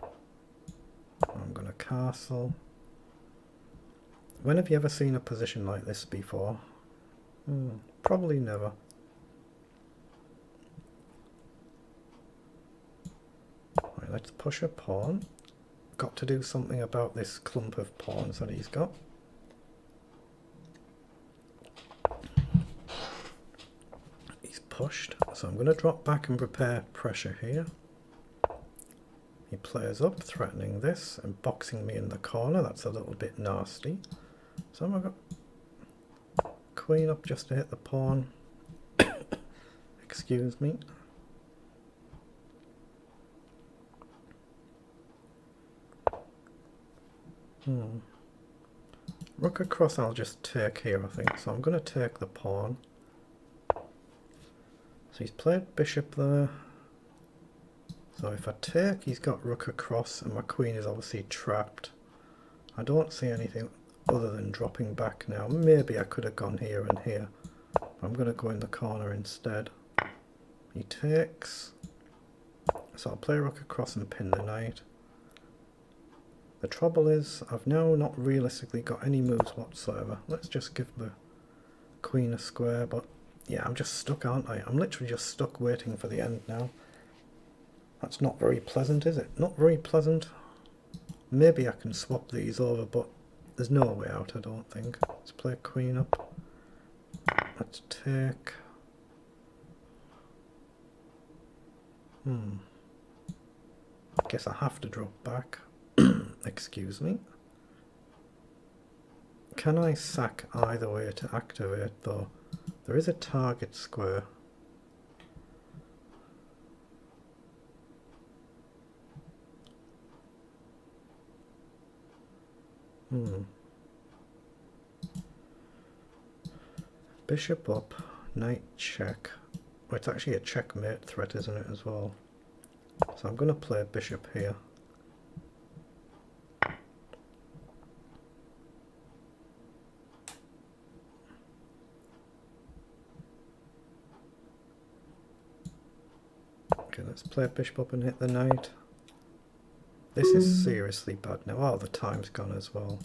I'm going to castle. When have you ever seen a position like this before? Probably never. Right, let's push a pawn. Got to do something about this clump of pawns that he's got. pushed, so I'm going to drop back and prepare pressure here. He plays up, threatening this and boxing me in the corner. That's a little bit nasty. So I've got queen up just to hit the pawn. Excuse me. Rook across I'll just take here, I think. So I'm going to take the pawn. So he's played bishop there. So if I take, he's got rook across and my queen is obviously trapped. I don't see anything other than dropping back now. Maybe I could have gone here and here. I'm going to go in the corner instead. He takes. So I'll play rook across and pin the knight. The trouble is, I've now not realistically got any moves whatsoever. Let's just give the queen a square, but yeah, I'm just stuck, aren't I? I'm literally just stuck waiting for the end now. That's not very pleasant, is it? Not very pleasant. Maybe I can swap these over, but there's no way out, I don't think. Let's play queen up. Let's take. Guess I have to drop back. Excuse me. Can I sack either way to activate though? There is a target square. Bishop up, knight check. Well, it's actually a checkmate threat, isn't it, as well? So I'm going to play bishop here. Okay, let's play bishop up and hit the knight. This is seriously bad now. Oh, the time's gone as well.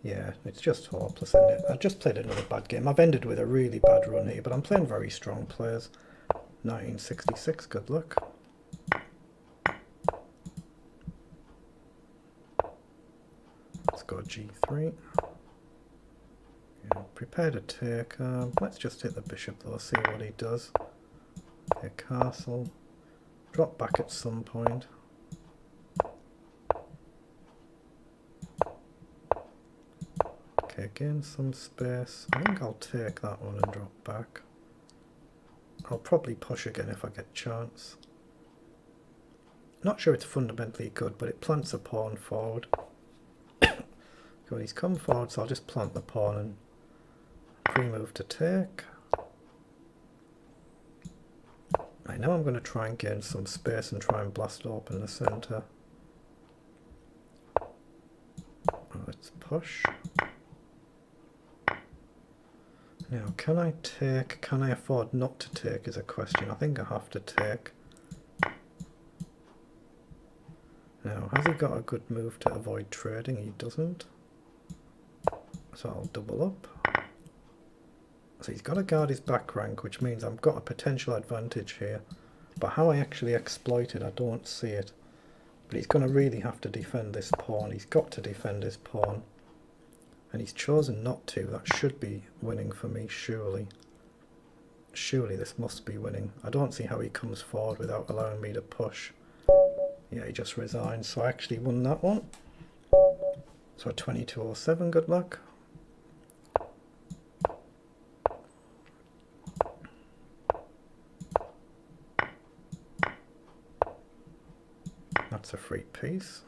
Yeah, it's just hopeless, isn't it? I just played another bad game. I've ended with a really bad run here, but I'm playing very strong players. 1966, good luck. Let's go G3. Yeah, prepare to take. Let's just hit the bishop though, see what he does. Okay, castle. Drop back at some point. Okay, gain some space. I think I'll take that one and drop back. I'll probably push again if I get a chance. Not sure it's fundamentally good, but it plants a pawn forward. Good, he's come forward, so I'll just plant the pawn and pre-move to take. Right, now I'm going to try and gain some space and try and blast open the centre. Let's push. Now, can I take? Can I afford not to take is a question. I think I have to take. Now, has he got a good move to avoid trading? He doesn't. So I'll double up. So he's got to guard his back rank, which means I've got a potential advantage here. But how I actually exploit it, I don't see it. But he's going to really have to defend this pawn. He's got to defend his pawn. And he's chosen not to. That should be winning for me, surely. Surely this must be winning. I don't see how he comes forward without allowing me to push. Yeah, he just resigns. So I actually won that one. So 2207, good luck. That's a free piece.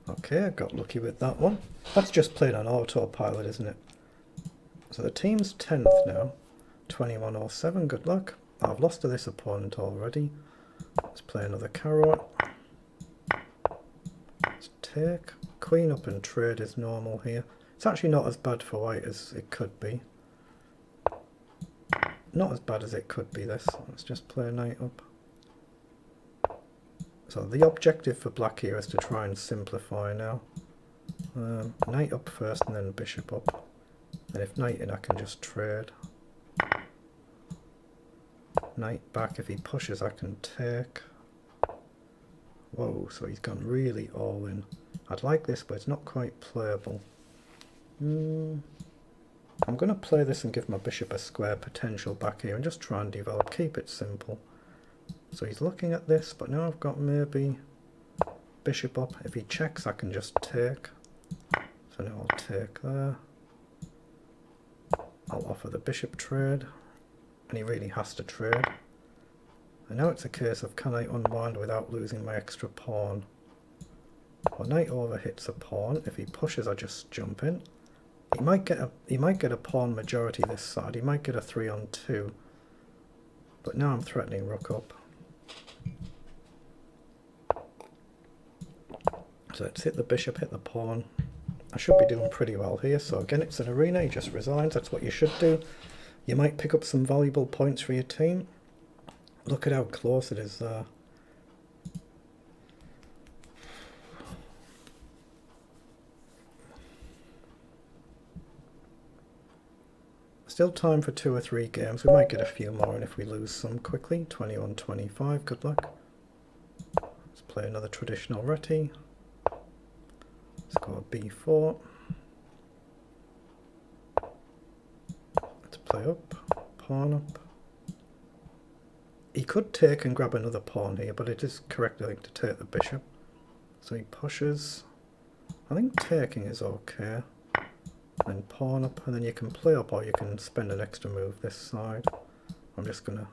Okay, I got lucky with that one. That's just played on autopilot, isn't it? So the team's 10th now. 2107, good luck. I've lost to this opponent already. Let's play another carrot. Let's take. Queen up and trade is normal here. It's actually not as bad for white as it could be. Not as bad as it could be, this. Let's just play knight up. So the objective for black here is to try and simplify now. Knight up first and then bishop up. And if knight in, I can just trade. Knight back, if he pushes I can take. Whoa, so he's gone really all in. I'd like this, but it's not quite playable. I'm going to play this and give my bishop a square potential back here and just try and develop, keep it simple. So he's looking at this, but now I've got maybe bishop up. If he checks, I can just take. So now I'll take there. I'll offer the bishop trade, and he really has to trade. And now it's a case of, can I unwind without losing my extra pawn? Well, knight over hits a pawn. If he pushes, I just jump in. He might get a pawn majority this side. He might get a 3-on-2. But now I'm threatening rook up. So let's hit the bishop, hit the pawn. I should be doing pretty well here. So again, it's an arena. He just resigns. That's what you should do. You might pick up some valuable points for your team. Look at how close it is there. Still time for 2 or 3 games. We might get a few more, and if we lose some quickly, 21-25, good luck. Let's play another traditional reti. Let's go b4. Let's play up, pawn up. He could take and grab another pawn here, but it is correct, I think, to take the bishop. So he pushes. I think taking is okay. Then pawn up, and then you can play up, or you can spend an extra move this side. I'm just going to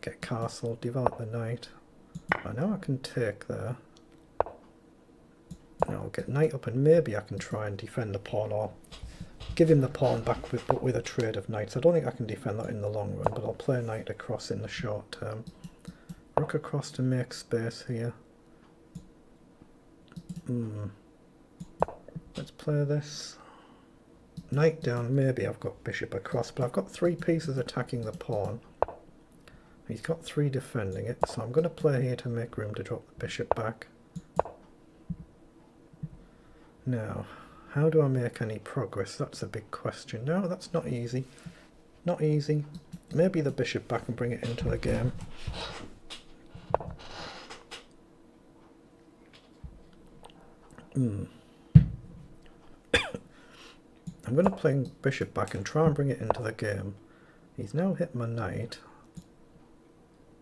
get castle, develop the knight. And now I can take there. And I'll get knight up, and maybe I can try and defend the pawn, or give him the pawn back, but with a trade of knights. I don't think I can defend that in the long run, but I'll play knight across in the short term. Rook across to make space here. Let's play this. Knight down, maybe I've got bishop across, but I've got 3 pieces attacking the pawn. He's got 3 defending it, so I'm going to play here to make room to drop the bishop back. Now, how do I make any progress? That's a big question. No, that's not easy. Not easy. Maybe the bishop back and bring it into the game. I'm going to play bishop back and try and bring it into the game. He's now hit my knight.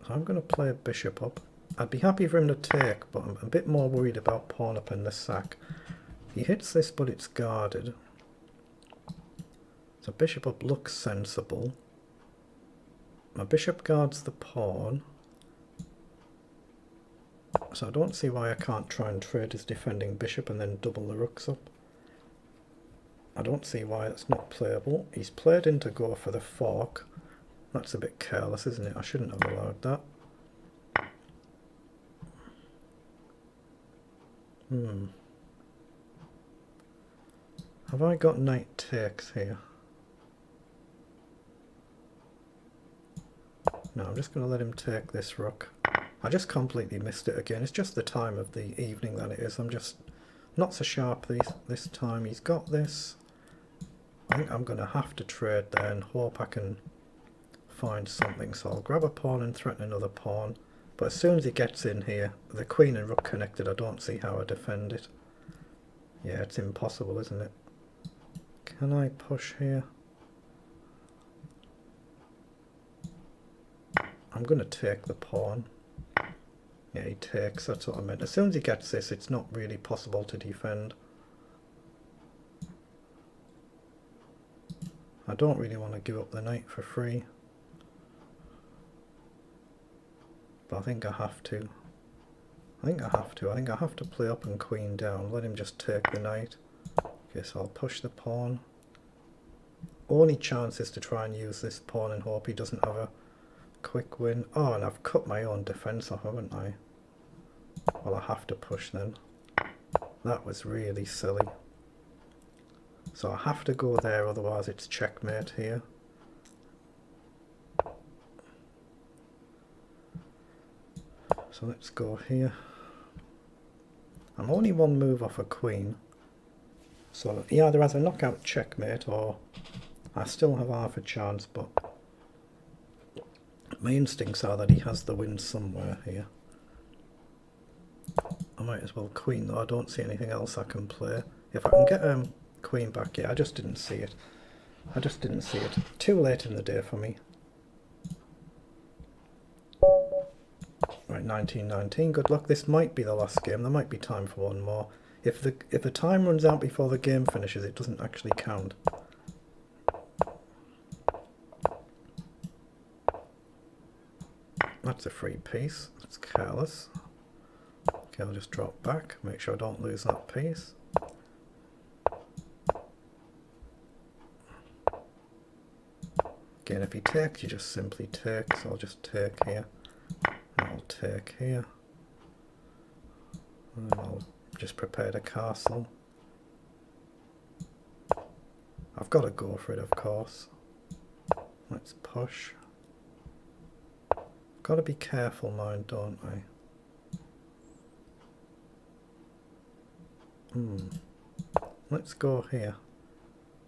So I'm going to play bishop up. I'd be happy for him to take, but I'm a bit more worried about pawn up in the sack. He hits this, but it's guarded. So bishop up looks sensible. My bishop guards the pawn. So I don't see why I can't try and trade his defending bishop and then double the rooks up. I don't see why it's not playable. He's played in to go for the fork. That's a bit careless, isn't it? I shouldn't have allowed that. Have I got knight takes here? No, I'm just going to let him take this rook. I just completely missed it again. It's just the time of the evening that it is. I'm just not so sharp this time. He's got this. I think I'm going to have to trade there and hope I can find something. So I'll grab a pawn and threaten another pawn. But as soon as he gets in here, the queen and rook connected, I don't see how I defend it. Yeah, it's impossible, isn't it? Can I push here? I'm going to take the pawn. Yeah, he takes, that's what I meant. As soon as he gets this, it's not really possible to defend. I don't really want to give up the knight for free. But I think I have to. I think I have to play up and queen down. Let him just take the knight. Okay, so I'll push the pawn. Only chance is to try and use this pawn and hope he doesn't have a quick win. Oh, and I've cut my own defence off, haven't I? Well, I have to push then. That was really silly. So I have to go there, otherwise it's checkmate here. So let's go here. I'm only 1 move off a queen. So he either has a knockout checkmate or I still have half a chance, but my instincts are that he has the win somewhere here. I might as well queen though, I don't see anything else I can play. If I can get Queen back, yeah, I just didn't see it. I just didn't see it. Too late in the day for me. Right, 1919, good luck. This might be the last game. There might be time for one more. If the time runs out before the game finishes, it doesn't actually count. That's a free piece. That's careless. Okay, I'll just drop back. Make sure I don't lose that piece. Again, if he takes, you just simply take. So I'll just take here. And I'll take here. And I'll just prepare a castle. I've got to go for it, of course. Let's push. Got to be careful, mind, don't I? Let's go here.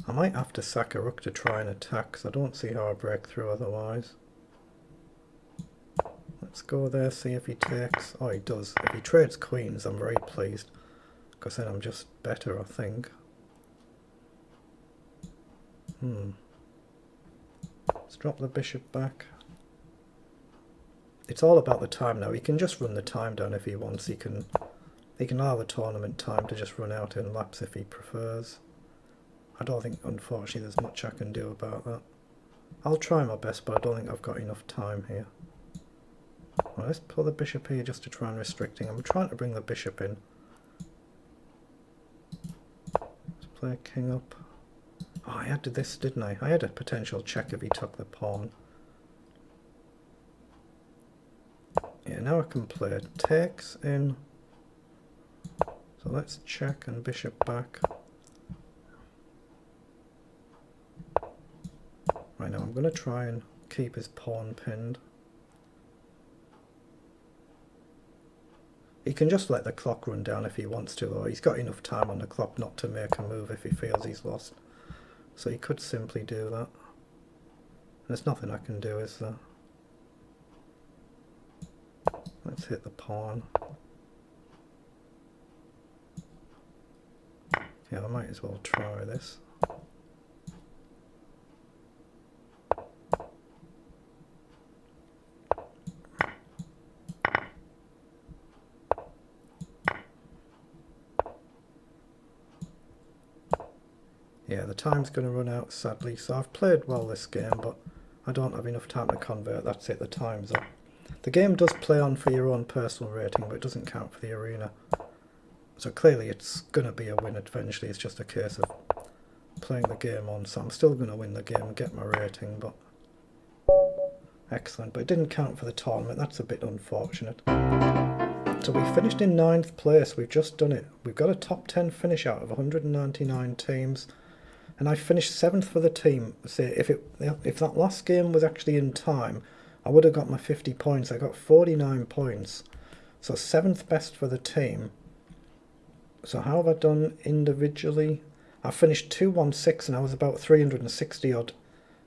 I might have to sack a rook to try and attack, because I don't see how I break through otherwise. Let's go there, see if he takes. Oh, he does. If he trades queens, I'm very pleased, because then I'm just better, I think. Let's drop the bishop back. It's all about the time now. He can just run the time down if he wants. He can allow the tournament time to just run out in laps if he prefers. I don't think, unfortunately, there's much I can do about that. I'll try my best, but I don't think I've got enough time here. Well, let's put the bishop here just to try and restrict him. I'm trying to bring the bishop in. Let's play king up. Oh, I had this, didn't I? I had a potential check if he took the pawn. Yeah, now I can play it. Takes in. So let's check and bishop back. Right, now I'm going to try and keep his pawn pinned. He can just let the clock run down if he wants to, though. He's got enough time on the clock not to make a move if he feels he's lost. So he could simply do that. There's nothing I can do, is there? Let's hit the pawn. Yeah, I might as well try this. Yeah, the time's going to run out, sadly, so I've played well this game, but I don't have enough time to convert. That's it, the time's up. The game does play on for your own personal rating, but it doesn't count for the arena. So clearly it's going to be a win eventually. It's just a case of playing the game on. So I'm still going to win the game and get my rating, but excellent. But it didn't count for the tournament. That's a bit unfortunate. So we finished in 9th place. We've just done it. We've got a top 10 finish out of 199 teams. And I finished 7th for the team. So if that last game was actually in time, I would have got my 50 points. I got 49 points. So 7th best for the team. So how have I done individually? I finished 216 and I was about 360 odd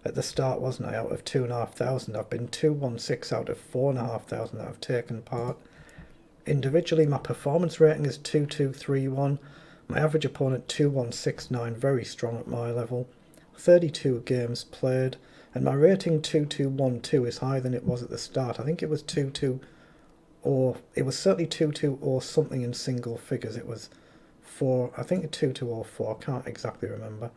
at the start, wasn't I, out of 2,500. I've been 216 out of 4,500 that have taken part. Individually, my performance rating is 2231. My average opponent 2169, very strong at my level. 32 games played. And my rating 2212 is higher than it was at the start. I think it was 22, or it was certainly 22 or something in single figures. It was 4, I think 22 or 4, I can't exactly remember.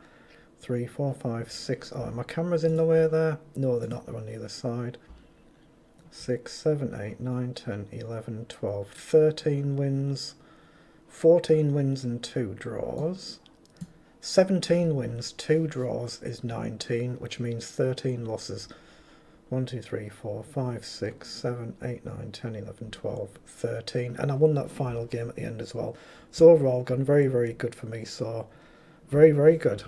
3, 4, 5, 6. Oh, my camera's in the way there? No, they're not, they're on the other side. 6, 7, 8, 9, 10, 11, 12, 13 wins, 14 wins and 2 draws. 17 wins, 2 draws is 19, which means 13 losses. 1, 2, 3, 4, 5, 6, 7, 8, 9, 10, 11, 12, 13. And I won that final game at the end as well. So overall, gone very, very good for me. So, very, very good.